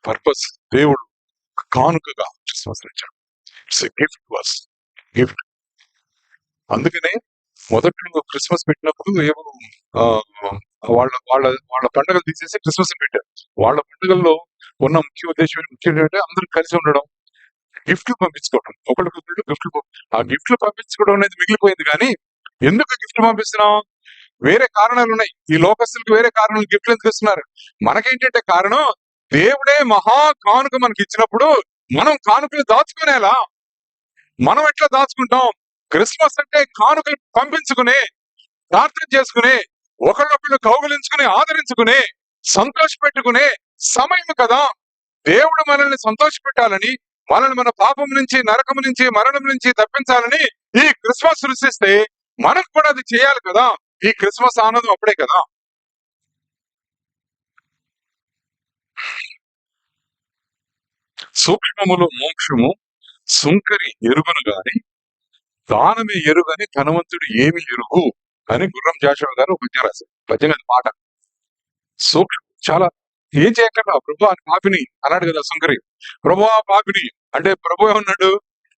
పర్పస్ దేవుడు కానుకగా క్రిస్మస్ ఇచ్చాడు. It's gift. అందుకనే మొదట్లో క్రిస్మస్ పెట్టినప్పుడు ఏమో వాళ్ళ వాళ్ళ వాళ్ళ పండుగలు తీసేసి క్రిస్మస్ పెట్టారు. వాళ్ళ పండుగల్లో ఉన్న ముఖ్య ఉద్దేశం ఏంటంటే అందరూ కలిసి ఉండడం, గిఫ్ట్లు పంపించుకోవడం, ఒకరికొకళ్ళు ఆ గిఫ్ట్లు పంపించుకోవడం అనేది మిగిలిపోయింది. కానీ ఎందుకు గిఫ్ట్లు పంపిస్తున్నాం? వేరే కారణాలు ఉన్నాయి. ఈ లోకస్తులకు వేరే కారణాలు గిఫ్ట్లు ఎందుకు ఇస్తున్నారు? మనకేంటంటే కారణం, దేవుడే మహా కానుక మనకి ఇచ్చినప్పుడు మనం కానుకలు దాచుకునేలా. మనం ఎట్లా దాచుకుంటాం? క్రిస్మస్ అంటే కానుకలు పంపించుకునే, ప్రార్థన చేసుకునే, ఒకళ్ళొకళ్ళు కౌగులించుకుని ఆదరించుకునే, సంతోష పెట్టుకునే సమయం కదా. దేవుడు మనల్ని సంతోష పెట్టాలని, మనల్ని మన పాపం నుంచి, నరకం నుంచి, మరణం నుంచి తప్పించాలని ఈ క్రిస్మస్ సృష్టిస్తే మనకు కూడా అది చేయాలి కదా. ఈ క్రిస్మస్ ఆనందం అప్పుడే కదా. సూక్ష్మములో మోక్షము సుంకరి ఎరుగును గాని దానమే ఎరుగని ధనవంతుడు ఏమి ఎరుగు అని గుర్రం జాషువా గారు ఒక పద్యం రాశారు. పద్యం అది మాట. సూక్ష్మం చాలా. ఏం చేయకుండా ప్రభు అని పాపిని అన్నాడు కదా సుంకరి. ప్రభు పాపిని అంటే ప్రభు ఏమన్నాడు?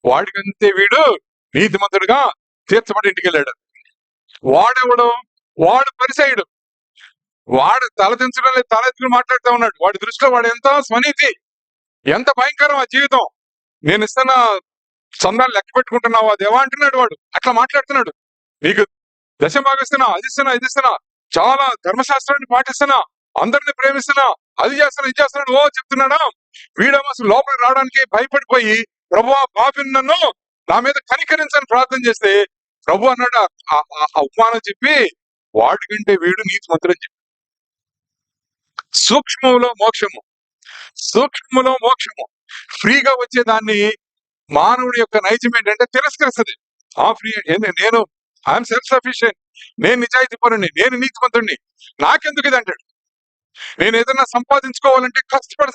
వాడికంతే వీడు నీతిమంతుడుగా తీర్చబడి ఇంటికి వెళ్ళాడు. వాడెవడు? వాడు పరిసయుడు. వాడు తలదించడం లేదు, తలెత్తుకుని మాట్లాడుతూ ఉన్నాడు. వాడి దృష్టిలో వాడు ఎంత స్వనీతి, ఎంత భయంకరం ఆ జీవితం. నేను ఇస్తున్న సందాలు లెక్క పెట్టుకుంటున్నావా దేవా అంటున్నాడు వాడు. అట్లా మాట్లాడుతున్నాడు. నీకు దశభాగిస్తున్నా, అది ఇస్తున్నా, చాలా ధర్మశాస్త్రాన్ని పాటిస్తున్నా, అందరిని ప్రేమిస్తున్నా, అది చేస్తున్నా, ఇది చేస్తున్నాడు ఓ చెప్తున్నాడా. వీడేమో అసలు లోపలికి రావడానికి భయపడిపోయి ప్రభువా పాపిని నన్ను నా మీద కనికరించని ప్రార్థన చేస్తే ప్రభు అన్నాడు ఆ ఉపమానం చెప్పి, వాడికంటే వీడు నీతిమంతుడని చెప్పి. సూక్ష్మములో మోక్షము ఫ్రీగా వచ్చేదాన్ని మానవుడి యొక్క నైజం ఏంటంటే తిరస్కరిస్తుంది. నేను ఐఎమ్ సెల్ఫ్ సఫిషియెంట్, నేను నిజాయితీ పరుణ్ణి, నేను నీతిమంతుడిని, నాకెందుకు ఇది అంటాడు. నేను ఏదైనా సంపాదించుకోవాలంటే కష్టపడి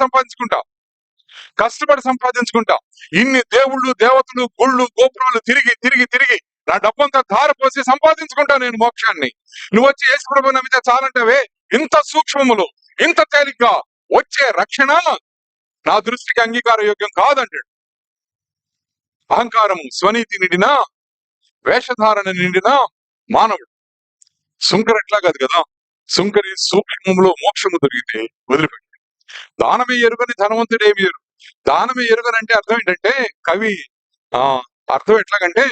సంపాదించుకుంటా. ఇన్ని దేవుళ్ళు, దేవతలు, గుళ్ళు, గోపురాలు తిరిగి నా డబ్బంతా ధారపోసి సంపాదించుకుంటా నేను మోక్షాన్ని. నువ్వు వచ్చి యేసు ప్రభువుని నమ్మితే చాలంటావే. ఇంత సూక్ష్మములు, ఇంత తేలిగ్గా వచ్చే రక్షణ నా దృష్టికి అంగీకార యోగ్యం కాదంటాడు. అహంకారము, స్వనీతి నిండిన, వేషధారణ నిండిన మానవుడు. సుంకరి ఎట్లా కాదు కదా. సుంకరి సూక్ష్మంలో మోక్షము దొరికితే వదిలిపెట్టి. దానమే ఎరుగని ధనవంతుడు ఏమి ఎరుగు. దానమే ఎరుగనంటే అర్థం ఏంటంటే, కవి అర్థం ఎట్లాగంటే,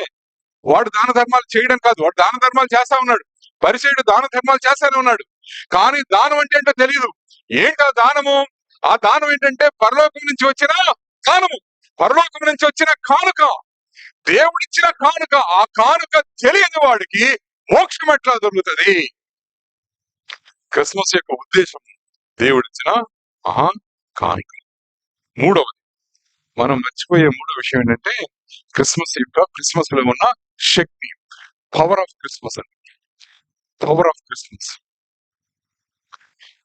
వాడు దాన ధర్మాలు చేయడం కాదు, వాడు దాన ధర్మాలు చేస్తా ఉన్నాడు. పరిచయుడు దాన ధర్మాలు చేస్తానే ఉన్నాడు. కానీ దానం అంటే ఏంటో తెలియదు. ఏంటా దానము? ఆ దానం ఏంటంటే పరలోకం నుంచి వచ్చిన దానము, పరలోకం నుంచి వచ్చిన కానుక, దేవుడిచ్చిన కానుక. ఆ కానుక తెలియని వాడికి మోక్షం ఎట్లా దొరుకుతుంది? క్రిస్మస్ యొక్క ఉద్దేశం దేవుడిచ్చిన కానుక. మూడవది మనం మర్చిపోయే మూడో విషయం ఏంటంటే, క్రిస్మస్ లో ఉన్న శక్తి, పవర్ ఆఫ్ క్రిస్మస్.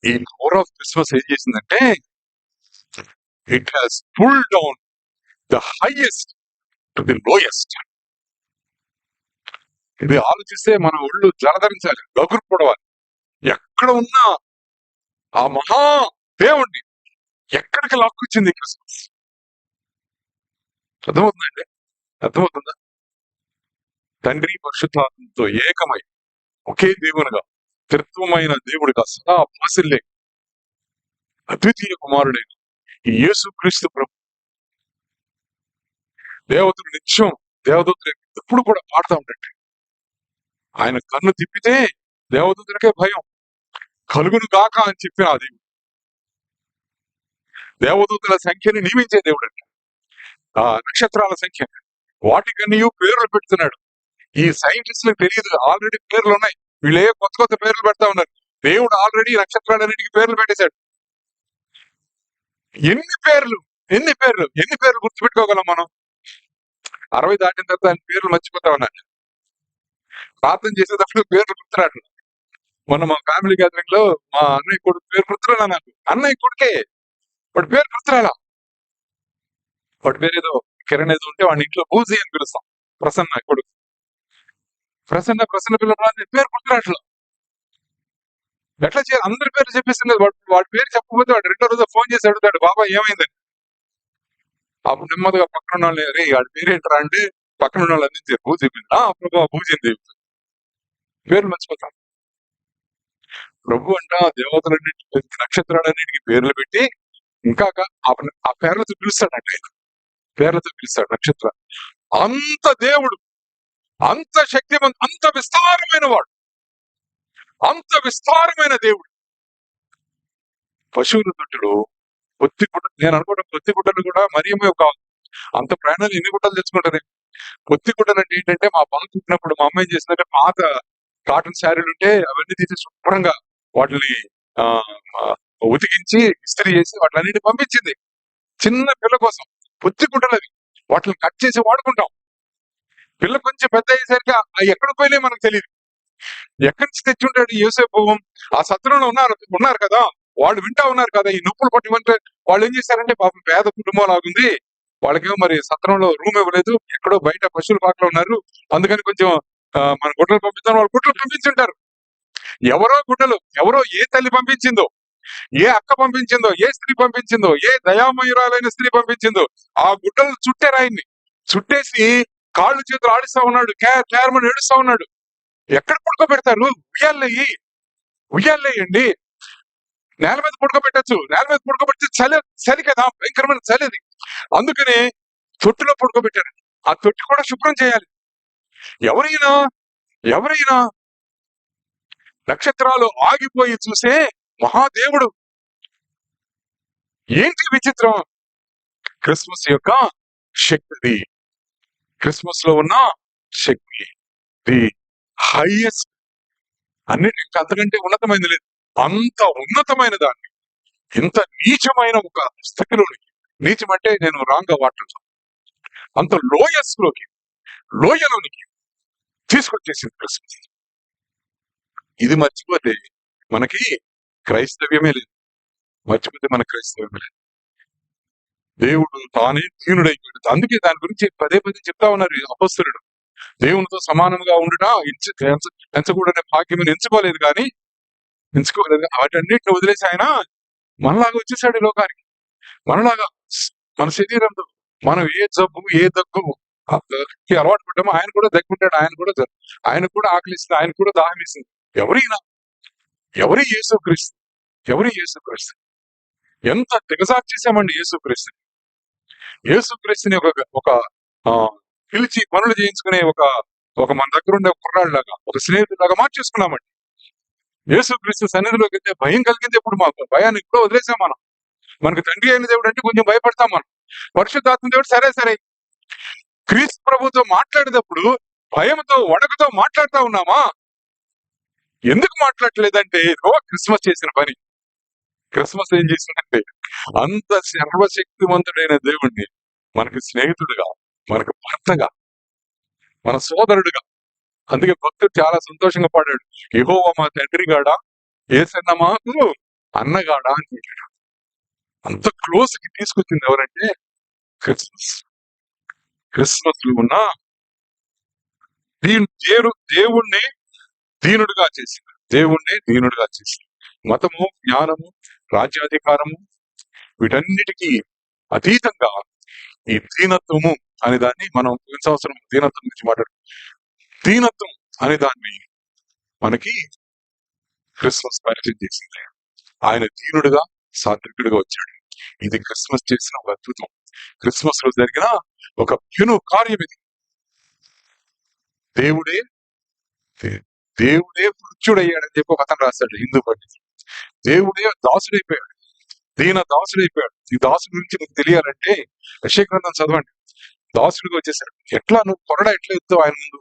ఈ పవర్ ఆఫ్ క్రిస్మస్ ఏం చేసిందంటే, it has pull down the highest to the lowest. ఇది ఆలోచిస్తే మన ఒళ్ళు జలధరించాలి, గగురు పొడవాలి. ఎక్కడ ఉన్న ఆ మహా దేవుణ్ణి ఎక్కడికి లాక్కొచ్చింది క్రిస్మస్? అర్థమవుతుందండి? అర్థమవుతుందా? తండ్రి పరిశుద్ధాత్మతో ఏకమై ఒకే దేవునిగా, త్రిత్వమైన దేవుడిగా సదా భాసిల్లే అద్వితీయ కుమారుడైన ఈ యేసు క్రీస్తు ప్రభు దేవతలు నిత్యం దేవదూతలు ఎప్పుడు కూడా పాడుతూ ఉంటాడు. ఆయన కన్ను తిప్పితే దేవదూతలకే భయం కలుగును గాక అని చెప్పిన ఆ దేవుడు దేవదూతల సంఖ్యని నియమించే దేవుడు అంట. ఆ నక్షత్రాల సంఖ్య వాటికన్నీ పేర్లు పెడుతున్నాడు. ఈ సైంటిస్టులకు తెలియదు, ఆల్రెడీ పేర్లు ఉన్నాయి. వీళ్ళే కొత్త కొత్త పేర్లు పెడతా ఉన్నారు. దేవుడు ఆల్రెడీ నక్షత్రాలన్నిటికీ పేర్లు పెట్టేశాడు. ఎన్ని పేర్లు ఎన్ని పేర్లు ఎన్ని పేర్లు గుర్తుపెట్టుకోగలం మనం? 60 దాటిన తర్వాత ఆయన పేర్లు మర్చిపోతా ఉన్నారు. ప్రార్థన చేసేటప్పుడు పేర్లు గుర్తురాడు. మొన్న మా ఫ్యామిలీ గ్యాదరింగ్ లో మా అన్నయ్య కొడుకు పేరు గుర్తురాలా నాకు. అన్నయ్య కొడుకే, వాడి పేరు గుర్తురాలా. వాడి పేరు ఏదో కిరణ్ ఏదో ఉంటే వాడిని ఇంట్లో బూజీ అని పిలుస్తాం. ప్రసన్న కొడుకు. ప్రసన్న పిల్లలు పేరు గుర్తురాట్లు. ఎట్లా చేయాలి? అందరి పేర్లు చెప్పేసింది. వాడి పేరు చెప్పకపోతే వాడు రెండో రోజు ఫోన్ చేసి అడుగుతాడు, బాబా ఏమైందని. అప్పుడు నెమ్మదిగా పక్కన ఉన్న వాళ్ళు, అరే వాడి పేరు ఏంటరా అంటే పక్కన ఉన్న వాళ్ళు అందించారు, బూజీ ప్రభు బూజీ అని చెప్తారు. పేర్లు మర్చిపోతాం. ప్రభు అంట దేవతలన్నింటికి నక్షత్రాలన్నింటికి పేర్లు పెట్టి ఇంకా ఆ పేర్లతో పిలుస్తాడంట. ఆయన పేర్లతో పిలుస్తాడు నక్షత్ర. అంత దేవుడు, అంత శక్తివంత, అంత విస్తారమైన వాడు, అంత విస్తారమైన దేవుడు. పశువుల తొట్టుడు పొత్తి గుడ్డ, నేను అనుకోవడం పొత్తి గుడ్డలు కూడా మరియమే కాదు. అంత ప్రయాణాలు ఎన్ని గుడ్డలు తెచ్చుకుంటారు. పొత్తి గుడ్డలు అంటే ఏంటంటే, మా బాగా పుట్టినప్పుడు మా అమ్మాయి చేసినట్టే పాత కాటన్ శారీలు ఉంటే అవన్నీ తీసి శుభ్రంగా వాటిని ఉతికించి ఇస్త్రీ చేసి వాటిలన్నిటి పంపించింది చిన్న పిల్ల కోసం. పొత్తి గుడ్డలు అవి, వాటిని కట్ చేసి వాడుకుంటాం. పిల్ల కొంచెం పెద్ద అయ్యేసరికి అవి ఎక్కడ పోయినా మనకు తెలియదు. ఎక్కడి నుంచి తెచ్చుంటాడు యోసేపు? ఆ సత్రంలో ఉన్నారు కదా, వాళ్ళు వింటా ఉన్నారు కదా ఈ నొప్పులు పట్టిమంటే. వాళ్ళు ఏం చేశారంటే, పాపం పేద కుటుంబం లాగుంది, వాళ్ళకేమో మరి సత్రంలో రూమ్ ఇవ్వలేదు, ఎక్కడో బయట పశువుల పాకలో ఉన్నారు, అందుకని కొంచెం మన గుడ్డలు పంపిస్తాను. వాళ్ళు గుడ్డలు పంపించుంటారు. ఎవరో గుడ్డలు, ఎవరో ఏ తల్లి పంపించిందో, ఏ అక్క పంపించిందో, ఏ స్త్రీ పంపించిందో, ఏ దయామయురాలైన స్త్రీ పంపించిందో, ఆ గుడ్డలు చుట్టారు. ఆయన్ని చుట్టేసి కాళ్ళు చేతులు ఆడిస్తా ఉన్నాడు, కేర్మని ఏడుస్తా ఉన్నాడు. ఎక్కడ పడుకోబెడతారు? ఉయ్యాలేయండి, నేల మీద పడుకోబెట్టచ్చు. నేల మీద పడుకోబెడితే చలి కదా, భయంకరమైన చలిది. అందుకని తొట్టిలో పడుకోబెట్టారు. ఆ తొట్టి కూడా శుభ్రం చేయాలి. ఎవరైనా నక్షత్రాలు ఆగిపోయి చూసే మహాదేవుడు. ఏంటి విచిత్రం? క్రిస్మస్ యొక్క శక్తి, క్రిస్మస్ లో ఉన్న శక్తి ది హైయెస్ట్, అన్నిటి ఇంకా అంతకంటే ఉన్నతమైనది లేదు. అంత ఉన్నతమైన దాన్ని ఇంత నీచమైన ఒక స్థితిలోనికి, నీచం అంటే నేను రాంగ్ గా వాడుతున్నాను, అంత లోయలోనికి తీసుకొచ్చేసింది క్రిస్మస్. ఇది మర్చిపోతే మనకి క్రైస్తవ్యమే లేదు. మర్చిపోతే మన క్రైస్తవ్యమే లేదు. దేవుడు తానే దీనుడైపోయాడు. అందుకే దాని గురించి పదే చెప్తా ఉన్నారు అపొస్తలుడు. దేవునితో సమానంగా ఉండుట ఎంచకూడనే భాగ్యమని ఎంచుకోలేదు, వాటన్నిటిని వదిలేసి ఆయన మనలాగా వచ్చేసాడు ఈ లోకానికి. మనలాగా మన శరీరంతో మనం ఏ జబ్బు ఏ దగ్గు అలవాటు పడ్డామో ఆయన కూడా దగ్గుంటాడు, ఆయన కూడా ఆకలిస్తుంది, ఆయన కూడా దాహం ఇస్తుంది. ఎవరి యేసుక్రీస్తు ఎంత దిగజార్చేసామండి యేసుక్రీస్తుని ఒక పిలిచి పనులు చేయించుకునే ఒక మన దగ్గర ఉండే కుర్రాళ్ళలాగా, ఒక స్నేహితులాగా మార్చేసుకున్నామండి. యేసుక్రీస్తు సన్నిధిలోకి వెళ్తే భయం కలిగింది. ఎప్పుడు మాకు భయాన్ని ఎప్పుడో వదిలేసాం మనం. మనకు తండ్రి అయిన దేవుడు అంటే కొంచెం భయపడతాం మనం. పరిశుద్ధాత్మ దేవుడు సరే క్రీస్తు ప్రభుతో మాట్లాడేటప్పుడు భయంతో వణకుతో మాట్లాడుతూ ఉన్నామా? ఎందుకు మాట్లాడలేదంటే, క్రిస్మస్ చేసిన పని. క్రిస్మస్ ఏం చేసిందంటే, అంత సర్వశక్తివంతుడైన దేవుణ్ణి మనకి స్నేహితుడుగా, మనకు భర్తగా, మన సోదరుడుగా. అందుకే భక్తుడు చాలా సంతోషంగా పాడాడు, యెహోవా మా తండ్రి గాడా, యేసన్న మాకు అన్నగాడా అని చెప్పాడు. అంత క్లోజ్ కి తీసుకొచ్చింది ఎవరంటే క్రిస్మస్ లో ఉన్న దేవుణ్ణి దీనుడుగా చేసింది. మతము, జ్ఞానము, రాజ్యాధికారము వీటన్నిటికీ అతీతంగా ఈ దీనత్వము అనే దాన్ని మనం పోయిన సంవత్సరం దీనత్వం గురించి మాట్లాడు. దీనత్వం అనే దాన్ని మనకి క్రిస్మస్ పరిచయం చేసింది. ఆయన దీనుడుగా సాత్వికుడిగా వచ్చాడు. ఇది క్రిస్మస్ చేసిన ఒక అద్భుతం. క్రిస్మస్ లో జరిగిన ఒక పెను కార్యం ఇది. దేవుడే దేవుడే మృత్యుడయ్యాడని చెప్పి ఒక అతను రాశాడు, హిందూ పండితుడు. దేవుడే దాసుడైపోయాడు, దీన దాసుడైపోయాడు. ఈ దాసుడి గురించి మీకు తెలియాలంటే యెషయా గ్రంథం చదవండి. దాసుడిగా వచ్చేసాడు. ఎట్లా నువ్వు కొరడ ఎట్లా ఎత్తావు ఆయన ముందు,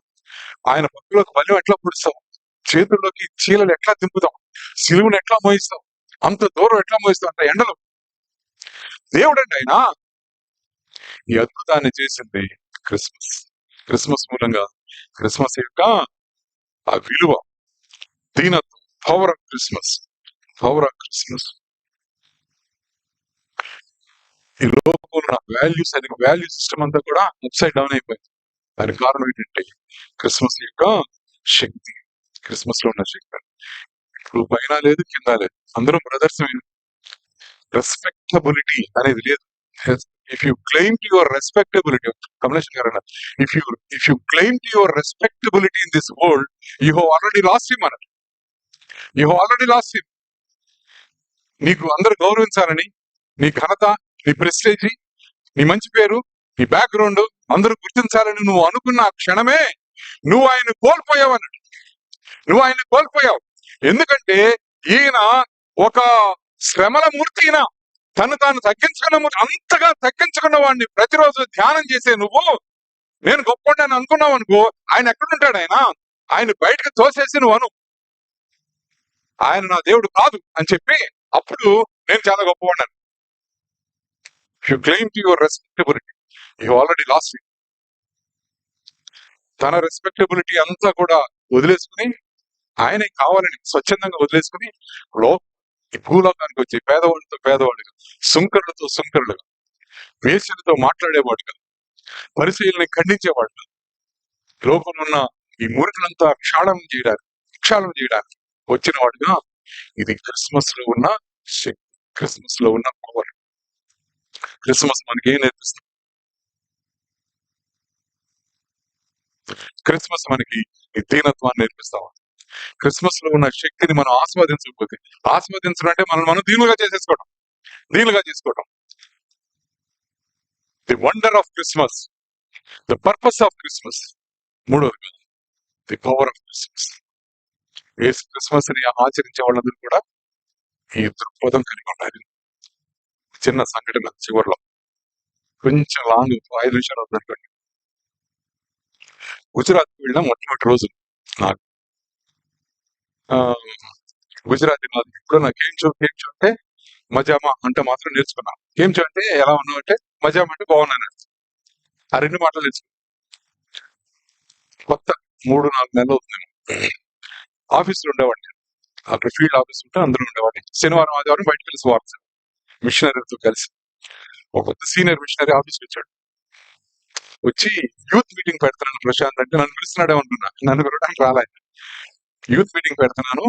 ఆయన పక్కలోకి బలం ఎట్లా పొడుస్తావు, చేతుల్లోకి చీలలు ఎట్లా దింపుతావు, సిలువును ఎట్లా మోయిస్తావు, అంత దూరం ఎట్లా మోయిస్తావు, అంత ఎండలు. దేవుడండి ఆయన. ఈ అద్భుతాన్ని చేసింది క్రిస్మస్. క్రిస్మస్ మూలంగా క్రిస్మస్ యొక్క ఆ విలువ, దీనత్వం, power of Christmas, power of Christmas. ఈ లోకంలో వాల్యూ సిస్టమ్ అంతా కూడా అప్సైడ్ డౌన్ అయిపోయింది. దానికి కారణం ఏంటంటే క్రిస్మస్ యొక్క శక్తి, క్రిస్మస్ లో ఉన్న శక్తి. ఇప్పుడు పైన లేదు కింద లేదు, అందరం బ్రదర్స్. రెస్పెక్టబిలిటీ అనేది లేదు. If you claim to your respectability, Kamalesan garu అన్నారు, if you claim to your respectability in this world, you have already lost him అన్నారు. You have already lost him. నీకు అందరు గౌరవించాలని, నీ ఘనత, నీ ప్రెస్టేజీ, నీ మంచి పేరు, నీ బ్యాక్గ్రౌండ్ అందరూ గుర్తించాలని నువ్వు అనుకున్న ఆ క్షణమే నువ్వు ఆయన కోల్పోయావు అన్నాడు. నువ్వు ఆయన కోల్పోయావు. ఎందుకంటే ఈయన ఒక శ్రమల మూర్తి. ఈయన తను తాను తగ్గించుకున్న మూర్తి. అంతగా తగ్గించుకున్న వాడిని ప్రతిరోజు ధ్యానం చేసే నువ్వు నేను గొప్పవాడిని అనుకున్నావు అనుకో, ఆయన ఎక్కడుంటాడు? ఆయన బయటకు తోసేసి నువ్వు అను ఆయన నా దేవుడు కాదు అని చెప్పి, అప్పుడు నేను చాలా గొప్పవాడిని. You claim to your respectability, you already last. తన రెస్పెక్టబిలిటీ అంతా కూడా వదిలేసుకుని, ఆయనే కావాలని స్వచ్ఛందంగా వదిలేసుకుని ఈ భూలోకానికి వచ్చి పేదవాళ్ళతో పేదవాళ్ళుగా, సుంకరులతో సుంకరులుగా, వేశ్యలతో మాట్లాడేవాడుగా, పరిశీలనని ఖండించేవాడుగా, లోకంలో ఉన్న ఈ మురికలంతా క్షాళనం చేయడానికి వచ్చిన వాడుగా. ఇది క్రిస్మస్ లో ఉన్న శక్తి, క్రిస్మస్ లో ఉన్న పవర్. క్రిస్మస్ మనకి ఏం నేర్పిస్తుంది? క్రిస్మస్ మనకి ఈ దీనత్వాన్ని నేర్పిస్తాం. క్రిస్మస్ లో ఉన్న శక్తిని మనం ఆస్వాదించకపోతే, ఆస్వాదించడం అంటే మనం దీనులుగా చేసుకోవడం. The wonder of Christmas, the purpose of Christmas. మూడవది the power of Christmas. Christmas ని ఆచరించే వాళ్ళందరూ కూడా ఈ దృక్పథం కలిగి ఉండాలి. చిన్న సంఘటన చివరిలో, కొంచెం లాంగ్ 5 నిమిషాలు అవుతుందండి. గుజరాత్ వెళ్ళిన మొట్టమొదటి రోజు నాకు గుజరాతీ నాది. ఇప్పుడు నాకు కేంచో అంటే మజామా అంటే మాత్రం నేర్చుకున్నాను. కేంచో అంటే ఎలా ఉన్నావు అంటే, మజామా అంటే బాగున్నాను. ఆ 2 మాటలు నేర్చుకున్నాను. కొత్త 3-4 నెలలు అవుతుంది. ఆఫీసులో ఉండేవాడిని, అక్కడ ఫీల్డ్ ఆఫీస్ ఉంటే అందులో ఉండేవాడిని. శనివారం ఆదివారం బయటకు కలిసి వార్త మిషనరీతో కలిసి ఒక కొత్త సీనియర్ మిషనరీ ఆఫీస్కి వచ్చాడు. వచ్చి యూత్ మీటింగ్ పెడుతున్నాను ప్రశాంత్ అంటే, నన్ను పిలుస్తున్నాడే అనుకున్నా. నన్ను పిలవడానికి రాలే. యూత్ మీటింగ్ పెడుతున్నాను.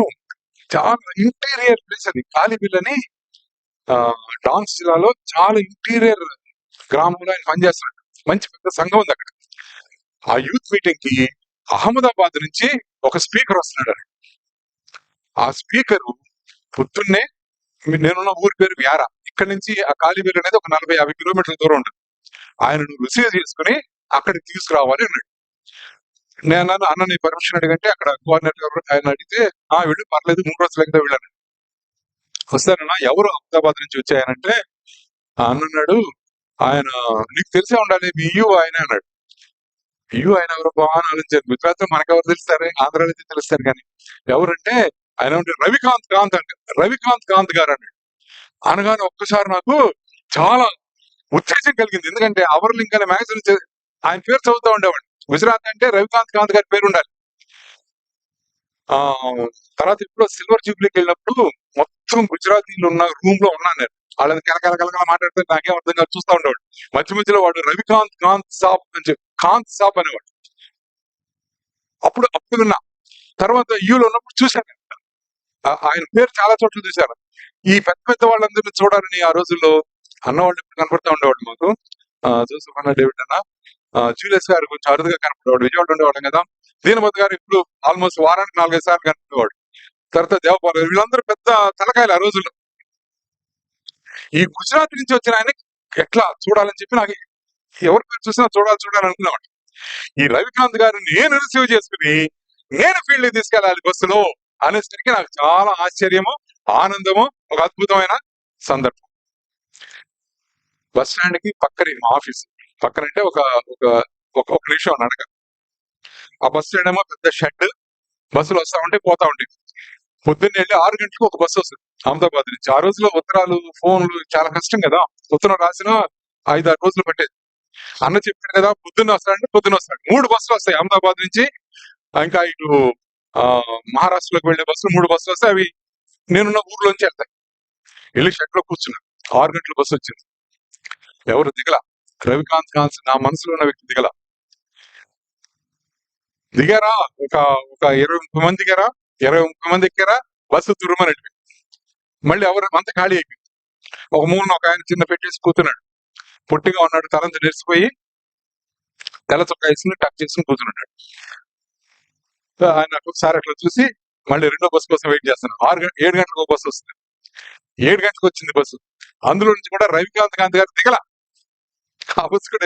చాలా ఇంటీరియర్ ప్లేస్ అది. కాలిబిల్లని డాన్స్ జిల్లాలో చాలా ఇంటీరియర్ గ్రామంలో ఆయన పనిచేస్తున్నాడు. మంచి పెద్ద సంఘం ఉంది అక్కడ. ఆ యూత్ మీటింగ్ కి అహ్మదాబాద్ నుంచి ఒక స్పీకర్ వస్తున్నాడు. ఆ స్పీకరు పొద్దున్నే, నేనున్న ఊరి పేరు వ్యారా, ఇక్కడ నుంచి ఆ కాలిబిల్ అనేది ఒక 40-50 కిలోమీటర్ల దూరం ఉంటుంది. ఆయనను రిసీవ్ చేసుకుని అక్కడికి తీసుకురావాలి అన్నాడు. నేను అన్న నీ పర్మిషన్ అడిగంటే, అక్కడ కోఆర్డినేటర్ ఆయన అడిగితే, వెళ్ళు పర్లేదు 3 రోజుల కింద వెళ్ళాను. వస్తానన్నా, ఎవరు అహ్మదాబాద్ నుంచి వచ్చాయనంటే, అన్నాడు ఆయన నీకు తెలిసే ఉండాలి, మీ ఆయన అన్నాడు. ఆయన ఎవరు బాగా ఆలోచించారు. గుజరాత్ లో మనకెవరు తెలుస్తారు, ఆంధ్రాలో అయితే తెలుస్తారు, కానీ ఎవరంటే ఆయన రవికాంత్ కాంత్ గారు అన్నాడు. అనగానే ఒక్కసారి నాకు చాలా ఉత్తేజం కలిగింది. ఎందుకంటే అవర్ లింక్ అనే మ్యాగజైన్ ఆయన పేరు చదువుతూ ఉండేవాడు. గుజరాత్ అంటే రవికాంత్ కాంత్ గారి పేరు ఉండాలి. తర్వాత ఇప్పుడు సిల్వర్ జూబ్లీకి వెళ్ళినప్పుడు మొత్తం గుజరాతీలు ఉన్న రూమ్ లో ఉన్నాను నేను. వాళ్ళని కలకల మాట్లాడితే నాకేం అర్థం కాదు, చూస్తూ ఉండేవాడు. మధ్య వాడు రవికాంత్ కాంత్ సాబ్ అనేవాడు. అప్పుడు విన్నా. తర్వాత యూలో ఉన్నప్పుడు చూశాను, ఆయన పేరు చాలా చోట్ల చూశాను. ఈ పెద్ద వాళ్ళందరినీ చూడాలని ఆ రోజుల్లో అన్న వాళ్ళు ఎప్పుడు కనపడతా ఉండేవాడు మాకు. జోసెఫ్ అన్న, డేవిడ్ అన్న, జూలియస్ గారు కొంచెం అరుదుగా కనపడేవాడు. విజయవాడ ఉండేవాళ్ళం కదా. దీనమతి గారు ఇప్పుడు ఆల్మోస్ట్ వారానికి 4-5 సార్లు కనపడేవాడు. తర్వాత దేవపాల్ గారు, వీళ్ళందరూ పెద్ద తలకాయలు ఆ రోజుల్లో. ఈ గుజరాత్ నుంచి వచ్చిన ఆయన ఎట్లా చూడాలని చెప్పి నాకు ఎవరి పేరు చూసినా చూడాలి అనుకునేవాడు. ఈ రవికాంత్ గారిని నేను రిసీవ్ చేసుకుని నేను ఫీల్డ్ తీసుకెళ్ళాలి బస్సులో అనేసరికి నాకు చాలా ఆశ్చర్యము, ఆనందము, ఒక అద్భుతమైన సందర్భం. బస్ స్టాండ్ కి పక్కనే మా ఆఫీస్. పక్కనంటే ఒక ఒక ఒక ఒక నిమిషం నడక. ఆ బస్ స్టాండ్ ఏమో పెద్ద షెడ్, బస్సులు వస్తా ఉంటే పోతా ఉంటాయి. పొద్దున్న వెళ్ళి 6 గంటలకు ఒక బస్సు వస్తుంది అహ్మదాబాద్ నుంచి. ఆ రోజుల్లో ఉత్తరాలు, ఫోన్లు చాలా కష్టం కదా. ఉత్తరం రాసిన 5-6 రోజులు పట్టేది. అన్న చెప్పాడు కదా, పొద్దున్న వస్తాడంటే పొద్దున్న వస్తాడు. 3 బస్సులు వస్తాయి అహ్మదాబాద్ నుంచి. ఇంకా ఇటు మహారాష్ట్రలోకి వెళ్లే బస్సులు 3 బస్సులు వస్తాయి. అవి నేనున్న ఊర్లోంచి వెళ్తాయి. వెళ్ళి షెడ్ లో కూర్చున్నా. 6 గంటల బస్సు వచ్చింది. ఎవరు దిగల. రవికాంత్ కాన్స్ నా మనసులో ఉన్న వ్యక్తి దిగల. దిగారా ఒక ఒక 20-30 మంది దిగారా, 20-30 మంది ఎక్కారా, బస్సు తురుమని వెళ్ళిపోయింది. మళ్ళీ ఎవరు అంత ఖాళీ అయిపోయింది. ఒక మూలన ఒక ఆయన చిన్న పెట్టేసి కూర్చున్నాడు. పొట్టిగా ఉన్నాడు, తలంత నెరిసిపోయి తెల్ల చొక్కా వేసుకుని టక్ చేసుకుని కూర్చున్నాడు. ఆయన ఒకసారి అట్లా చూసి మళ్ళీ రెండో బస్సు కోసం వెయిట్ చేస్తున్నాను. 7 గంటలకు ఒక బస్సు వస్తుంది. 7 గంటలకు వచ్చింది బస్సు. అందులో నుంచి కూడా రవికాంత్ గారు దిగల. ఆ బస్సు కూడా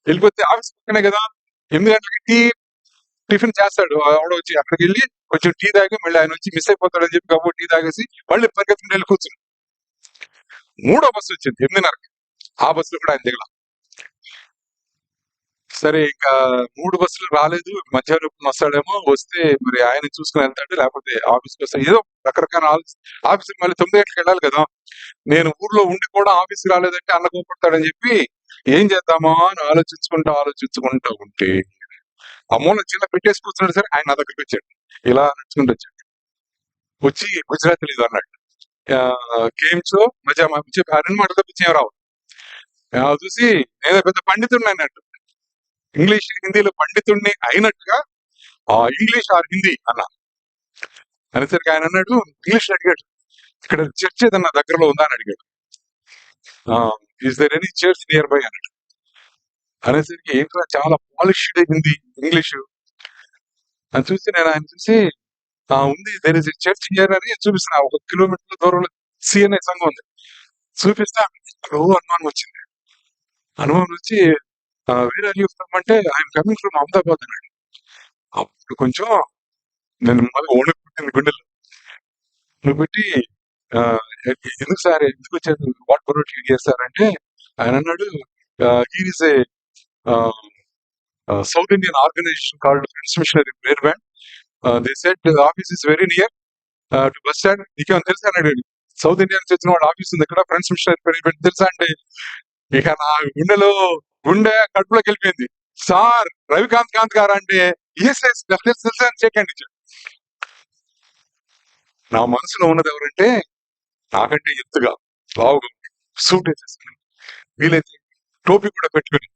వెళ్ళిపోతే ఆఫీస్ పక్కనే కదా. 8 గంటలకి టిఫిన్ చేస్తాడు ఆవిడ వచ్చి. అక్కడికి వెళ్ళి కొంచెం టీ తాగి మళ్ళీ ఆయన వచ్చి మిస్ అయిపోతాడని చెప్పి కాబట్టి టీ తాగేసి మళ్ళీ పరిగెత్తుకుని వెళ్ళి కూర్చుని 3వ బస్సు వచ్చింది 8:30కి. ఆ బస్సులో కూడా ఆయన దిగల. సరే ఇంకా 3 బస్సులు రాలేదు. మధ్యాహ్నం వస్తాడేమో, వస్తే మరి ఆయన చూసుకుని వెళ్తాడు, లేకపోతే ఆఫీస్కి వస్తాడు. ఏదో రకరకాల ఆఫీస్కి మళ్ళీ 9 గంటలకు వెళ్ళాలి కదా. నేను ఊర్లో ఉండి కూడా ఆఫీస్కి రాలేదంటే అన్న కోపడతాడని చెప్పి ఏం చేద్దామా అని ఆలోచించుకుంటా ఉంటే ఆ మూల చిన్న పెట్టేసి కూర్చున్నాడు. సరే ఆయన నా దగ్గరికి వచ్చాడు. ఇలా నడుచుకుంటూ వచ్చాడు. వచ్చి గుజరాతీ లేదు అన్నాడు. కేమ్చో మజా చెప్పి ఆ 2 మాటలు తప్పించి ఏం రావు. చూసి నేను పెద్ద పండితుడిని అన్నట్టు, ఇంగ్లీష్ హిందీలో పండితుడిని అయినట్టుగా ఇంగ్లీష్ ఆర్ హిందీ అన్నా. అనేసరికి ఆయన అన్నాడు, ఇంగ్లీష్ అడిగాడు, ఇక్కడ చర్చ్ ఏదన్నా దగ్గరలో ఉందా అని అడిగాడు. Is there any church nearby అన్నాడు. అనేసరికి ఏంట్రా చాలా పాలిష్డ్ హిందీ ఇంగ్లీషు అని చూసి నేను ఆయన చూసి ఉంది, దేర్ ఇస్ చర్చ్ హియర్ అని చూపిస్తున్నా. 1 కిలోమీటర్ దూరంలో సిఎన్ఐ సంఘం ఉంది. చూపిస్తే అనుమానం వచ్చింది. అనుమానం వచ్చి వేరే ఆర్ యూ ఫ్రమ్ అంటే ఐఎమ్ కమింగ్ ఫ్రమ్ అహ్మదాబాద్ అన్నాడు. అప్పుడు కొంచెం నేను మళ్ళీ ఓణకు పుట్టింది గుండెల్లో. నువ్వు పెట్టి ఎందుకు సార్ ఎందుకు వచ్చారు, వాట్ బరోట్ చేస్తారంటే ఆయన అన్నాడు, here is a South Indian organization called Friends Missionary Prayer Band. They said the office is very near to bus stand. నీకేమైనా తెలుసా అన్నాడు. సౌత్ ఇండియా నుంచి వచ్చిన వాడు ఆఫీస్ ఉంది ఇక్కడ, ఫ్రెండ్స్ మిషనరీ ప్రేయర్ బ్యాండ్ తెలుసా అంటే ఇక నా గుండె కడుపులోకి వెళ్ళిపోయింది. సార్ రవికాంత్ గారు అంటే ఎస్ తెలుసా అని చెక్కండి. నా మనసులో ఉన్నది ఎవరంటే నాకంటే ఎత్తుగా, లావుగా, సూట్ వేసేసుకుని, వీలైతే టోపీ కూడా పెట్టుకుని,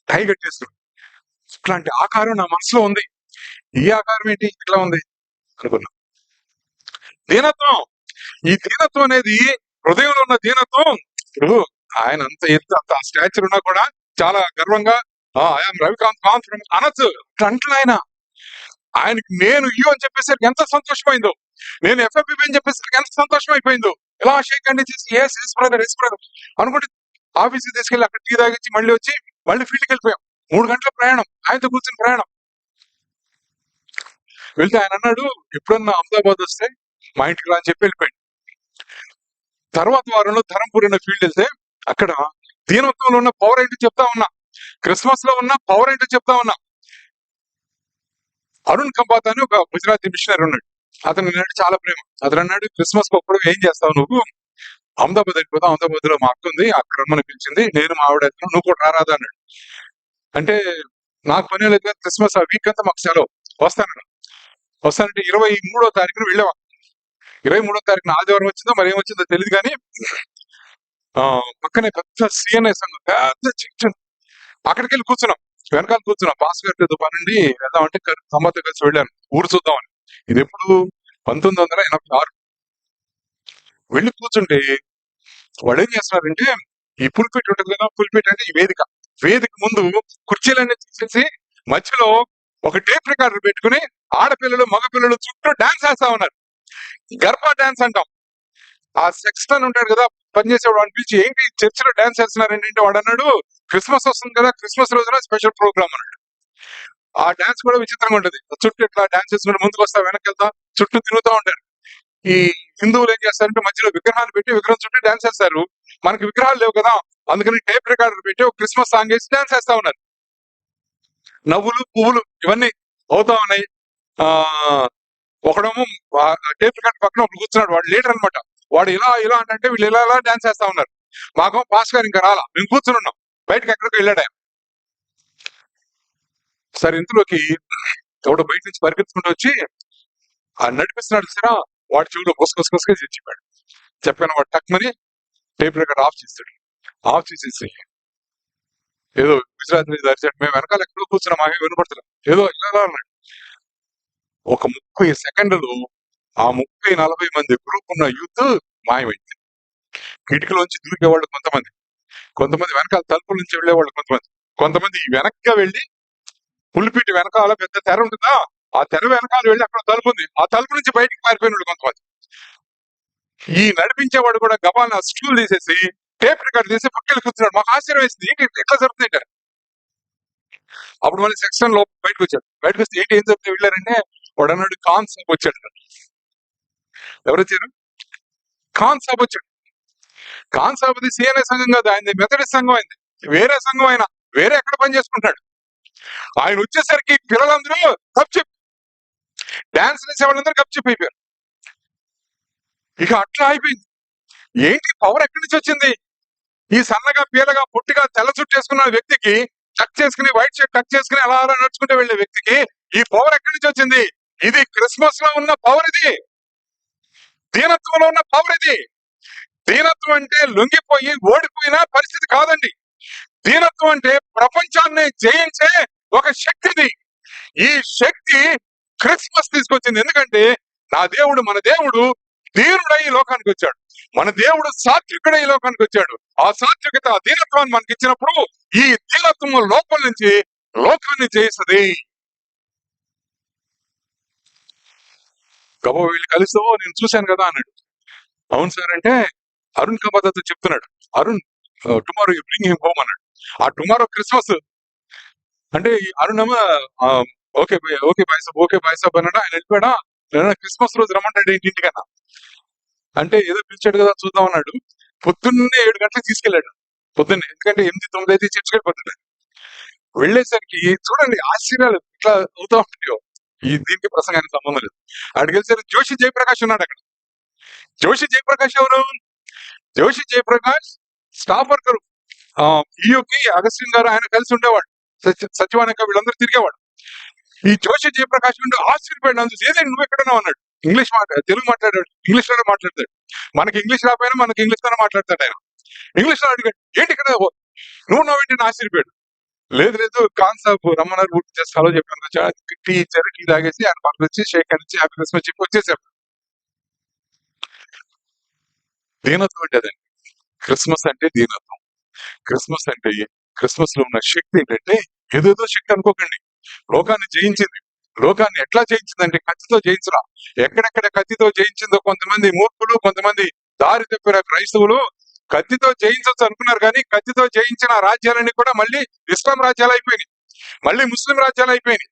టై కట్టేసుకుని, ఇట్లాంటి ఆకారం నా మనసులో ఉంది. ఈ ఆకారం ఏంటి ఇట్లా ఉంది అనుకున్నా. దీనత్వం. ఈ దీనత్వం అనేది హృదయంలో ఉన్న దీనత్వం. ఇప్పుడు ఆయన అంత ఎత్తు అంత స్టాచ్యూర్ ఉన్నా కూడా చాలా గర్వంగా ఐఎమ్ రవికాంత్ అనొచ్చు. అట్లా ఆయన ఆయనకి నేను యూ అని చెప్పేసరికి ఎంత సంతోషమైందో, నేను ఎఫ్ఎఫ్బి అని చెప్పేసరికి ఎంత సంతోషం అయిపోయిందో. ఇలా షేక్ అండి చేసి ఎస్ బ్రదర్ అనుకుంటే ఆఫీస్కి తీసుకెళ్ళి అక్కడ టీ తాగించి మళ్ళీ వచ్చి మళ్ళీ ఫీల్డ్కి వెళ్ళిపోయాం. 3 గంటల ప్రయాణం, ఆయనతో కూర్చుని ప్రయాణం. వెళ్తే ఆయన అన్నాడు, ఎప్పుడన్నా అహ్మదాబాద్ వస్తే మా ఇంటికి రా అని చెప్పి వెళ్ళిపోయాడు. తర్వాత వారంలో ధరంపూర్ అనే ఫీల్డ్ వెళ్తే అక్కడ దీనత్వంలో ఉన్న పవర్ ఏంటో చెప్తా ఉన్నా, క్రిస్మస్ లో ఉన్న పవర్ ఏంటో చెప్తా ఉన్నా. అరుణ్ కంపాత్ అని ఒక గుజరాతీ మిషనరీ ఉన్నాడు. అతను అన్నాడు చాలా ప్రేమ. అతను అన్నాడు, క్రిస్మస్ అప్పుడు ఏం చేస్తావు నువ్వు, అహ్మదాబాద్ వెళ్ళిపోతావు, అహ్మదాబాద్ లో మా అక్క ఉంది, అక్కడ రమ్మని పిలిచింది, నేను మా ఆవిడ వెళ్తాను, నువ్వు కూడా రారాదా అన్నాడు. అంటే నాకు పని లేదు కదా, క్రిస్మస్ ఆ వీక్ అంతా మాకు సెలవు, వస్తానంటే 23వ తారీఖున వెళ్ళావా. 23వ తారీఖున ఆదివారం వచ్చిందో మరి ఏమొచ్చిందో తెలియదు కానీ పక్కనే పెద్ద సిఎన్ఐ సంఘం, పెద్ద చర్చ్, అక్కడికి వెళ్ళి కూర్చున్నాం. వెనకాల కూర్చున్నాం. పాస్ గారితో పనండి వెళ్దామంటే తమ్మతో కలిసి వెళ్ళాను ఊరు చూద్దామని. ఇది ఎప్పుడు 1986. వెళ్ళి కూర్చుంటే వాళ్ళు ఏం చేస్తున్నారంటే ఈ పుల్పిట్ ఉంటుంది కదా, పుల్పిట్ అంటే ఈ వేదిక, వేదిక ముందు కుర్చీలన్నీ తీసేసి మధ్యలో ఒక టేప్ రికార్డర్ పెట్టుకుని ఆడపిల్లలు మగపిల్లలు చుట్టూ డాన్స్ వేస్తా ఉన్నారు. గర్భా డాన్స్ అంటాం. ఆ సెక్స్టన్ ఉంటాడు కదా పనిచేసేవాడు, వాడిని పిలిచి ఏంటి చర్చిలో డాన్స్ చేస్తున్నారు ఏంటంటే వాడు అన్నాడు, క్రిస్మస్ వస్తుంది కదా, క్రిస్మస్ రోజున స్పెషల్ ప్రోగ్రామ్ అన్నాడు. ఆ డాన్స్ కూడా విచిత్రంగా ఉంటుంది. చుట్టూ ఇట్లా డాన్స్ చేసుకుంటే ముందుకు వస్తా వెనక్కి వెళ్తా చుట్టూ తిరుగుతూ ఉంటారు. ఈ హిందువులు ఏం చేస్తారంటే మధ్యలో విగ్రహాలు పెట్టి విగ్రహం చుట్టూ డాన్స్ చేస్తారు. మనకి విగ్రహాలు లేవు కదా, అందుకని టేప్ రికార్డర్ పెట్టి ఒక క్రిస్మస్ సాంగ్ వేసి డాన్స్ చేస్తా ఉన్నారు. నవ్వులు పువ్వులు ఇవన్నీ అవుతా ఉన్నాయి. ఆ ఒకడేమో టేప్ రికార్డర్ పక్కన ఒకడు కూర్చున్నాడు, వాడు లీడర్ అనమాట. వాడు ఇలా ఇలా అంటే వీళ్ళు ఇలా ఇలా డాన్స్ చేస్తా ఉన్నారు. మాకు పాస్ గారు ఇంకా రాలా, మేము కూర్చుని ఉన్నాం, బయటకు ఎక్కడికి వెళ్ళాడు ఆయన. సరే ఇంతలోకి ఎవడో బయట నుంచి పరిగెత్తుకుంటూ వచ్చి ఆ నడిపిస్తున్నాడు సరే, వాడి చెవిలో కొసకొసకొసగా చెప్పాడు. చెప్పాను వాడు టక్మని టేప్ రికార్డర్ ఆఫ్ చేస్తాడు. ఆఫ్ చేసేసి ఏదో గుజరాత్ నుంచి దరిచాడు, మేము వెనకాల ఎక్కడో కూర్చున్నాం, మాకే వినపడుతున్నాం, ఏదో ఇలా అన్నాడు. ఒక 30 సెకండ్లు ఆ 30-40 మంది గ్రూప్ ఉన్న యూత్ మాయమైంది. కిటికీలోంచి దూకేవాళ్ళు కొంతమంది, కొంతమంది వెనకాల తలుపుల నుంచి వెళ్ళేవాళ్ళు కొంతమంది, కొంతమంది వెనక్గా వెళ్ళి పులిపిటి వెనకాల పెద్ద తెర ఉంటుందా, ఆ తెర వెనకాల వెళ్ళి అక్కడ తలుపు ఉంది, ఆ తలుపు నుంచి బయటికి పారిపోయినాడు కొంతమంది. ఈ నడిపించేవాడు కూడా గబాలను స్టూల్ తీసేసి టేప్ రికార్డ్ తీసి పక్కన కూర్చున్నాడు. మాకు ఆశ్చర్యం వేసింది, ఏంటి ఎట్లా జరుగుతుంది. అప్పుడు మళ్ళీ సెక్షన్ లో బయటకు వచ్చాడు. బయటకు వస్తే ఏంటి ఏం చెప్తే వెళ్ళారంటే వాడు అన్నాడు ఖాన్ సాబ్ వచ్చాడు. ఎవరు వచ్చారు? ఖాన్ సాబ్ వచ్చాడు. ఖాన్ సాబ్ది సిఎన్ఏ సంఘం కాదు, ఆయనది మెథడిస్ట్ సంఘం, అయింది వేరే సంఘం, ఆయన వేరే ఎక్కడ పని చేసుకుంటాడు. ఆయన వచ్చేసరికి పిల్లలందరూ గప్చిప్, డాన్స్ వేసే వాళ్ళందరూ గప్చిప్ అయిపోయారు. ఇక అట్లా అయిపోయింది. ఏంటి పవర్ ఎక్కడి నుంచి వచ్చింది? ఈ సన్నగా పీలగా పొట్టిగా తెల్ల చుట్టూ వేసుకున్న వ్యక్తికి, టక్ చేసుకుని వైట్ షర్ట్ టక్ చేసుకుని అలా అలా నడుచుకుంటూ వెళ్లే వ్యక్తికి ఈ పవర్ ఎక్కడి నుంచి వచ్చింది? ఇది క్రిస్మస్ లో ఉన్న పవర్, ఇది దీనత్వంలో ఉన్న పవర్. ఇది దీనత్వం అంటే లొంగిపోయి ఓడిపోయిన పరిస్థితి కాదండి. దీనత్వం అంటే ప్రపంచాన్ని జయించే ఒక శక్తిది. ఈ శక్తి క్రిస్మస్ తీసుకొచ్చింది. ఎందుకంటే నా దేవుడు, మన దేవుడు దీనుడై ఈ లోకానికి వచ్చాడు. మన దేవుడు సాత్వికుడై ఈ లోకానికి వచ్చాడు. ఆ సాత్వికత, ఆ దీనత్వాన్ని మనకి ఇచ్చినప్పుడు ఈ దీనత్వం లోపల నుంచి లోకాన్ని జయిస్తుంది. గబో వీళ్ళు కలిసో నేను చూశాను కదా అన్నాడు. అవును సార్ అంటే అరుణ్ కబాదతో చెప్తున్నాడు, Arun tomorrow you bring him home అన్నాడు. ఆ టుమారో క్రిస్మస్ అంటే అరుణ్ ఏమో ఓకే ఓకే బాయ్సాబ్, ఓకే బాయ్సాబ్ అన్నాడు. ఆయన వెళ్ళిపోయాడా, క్రిస్మస్ రోజు రమ్మంటాడు ఇంటికన్నా అంటే ఏదో పిలిచాడు కదా చూద్దాం అన్నాడు. పొద్దున్నే 7 గంటలకు తీసుకెళ్లాడు పొద్దున్నే, ఎందుకంటే 8-9 అయితే చర్చికి వెళ్ళిపోతున్నాడు. వెళ్ళేసరికి చూడండి ఆశ్చర్యాలు ఇట్లా అవుతా ఉంటాయో. దీనికి ప్రసంగానికి సంబంధం లేదు. అక్కడికి వెళ్ళేసరికి జోషి జయప్రకాష్ ఉన్నాడు అక్కడ. జోషి జయప్రకాష్ ఎవరు? Joshi Jayaprakash staff worker. ఈయోకి అగస్టిన్ గారు ఆయన కలిసి ఉండేవాడు, సచివాలయం వీళ్ళందరూ తిరిగేవాడు. ఈ జోషి జయప్రకాష్ నుండి ఆశ్చర్యపోయాడు. అందుకు ఏదైనా నువ్వు ఎక్కడన్నా అన్నాడు. ఇంగ్లీష్ తెలుగు మాట్లాడాడు, ఇంగ్లీష్ లోనే మాట్లాడతాడు. మనకి ఇంగ్లీష్ రాకపోయినా మనకి ఇంగ్లీష్ లోనే మాట్లాడతాడు ఆయన. ఇంగ్లీష్ లో అడిగాడు ఏంటి ఇక్కడ నువ్వు నవ్వేంటి ఆశ్చర్యపోయాడు. లేదు లేదు ఖాన్ సాబ్ రమ్మన్నారు, ఊరికి జస్ట్ హలో చెప్పాను, టీ ఇచ్చారు, టీ తాగేసి ఆయన పక్కన వచ్చి షేక్ అని ఇచ్చి హ్యాపీ క్రిస్మస్ చెప్పి వచ్చేసారు. దీనత్వం అంటే అదండి. క్రిస్మస్ అంటే దీనత్వం. క్రిస్మస్ అంటే క్రిస్మస్ లో ఉన్న శక్తి ఏంటంటే ఏదేదో శక్తి అనుకోకండి. లోకాన్ని జయించింది. లోకాన్ని ఎట్లా జయించిందంటే కత్తితో జయించరా. ఎక్కడెక్కడ కత్తితో జయించిందో కొంతమంది మూర్ఖులు, కొంతమంది దారి తప్పిన క్రైస్తవులు కత్తితో జయించవచ్చు అనుకున్నారు, కానీ కత్తితో జయించిన రాజ్యాలన్నీ కూడా మళ్ళీ ఇస్లాం రాజ్యాలు అయిపోయినాయి, మళ్ళీ ముస్లిం రాజ్యాలు అయిపోయినాయి.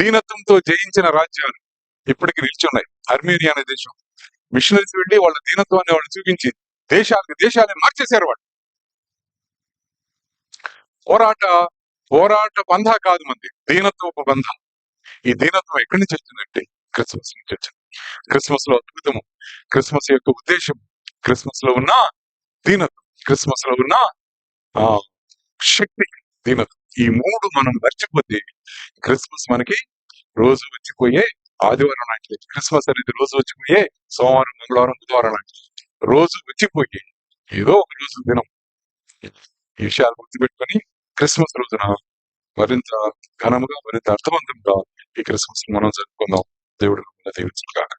దీనత్వంతో జయించిన రాజ్యాలు ఇప్పటికి నిలిచి ఉన్నాయి. అర్మేనియా అనే దేశం మిషనరీస్ వెళ్ళి వాళ్ళ దీనత్వాన్ని వాళ్ళు చూపించి దేశాలను మార్చేశారు. వాళ్ళు పోరాట బంధ కాదు మంది, దీనత్వపు బంధం. ఈ దీనత్వం ఎక్కడి నుంచి వచ్చిందంటే క్రిస్మస్ నుంచి వచ్చింది. క్రిస్మస్ లో అద్భుతము, క్రిస్మస్ యొక్క ఉద్దేశం, క్రిస్మస్ లో ఉన్న దీనత్వం, క్రిస్మస్ లో ఉన్న శక్తి, దీనత్వం. ఈ 3 మనం మర్చిపోతే క్రిస్మస్ మనకి రోజు వచ్చిపోయే ఆదివారం లాంటిది. క్రిస్మస్ అనేది రోజు వచ్చిపోయే సోమవారం, మంగళవారం, బుధవారం లాంటిది. రోజు వచ్చిపోయే ఏదో ఒక రోజు దినం. ఈ విషయాలు గుర్తుపెట్టుకొని క్రిస్మస్ రోజున మరింత ఘనముగా, మరింత అర్థవంతంగా ఈ క్రిస్మస్ మనం జరుపుకుందాం. దేవుడు దీవించుగాక.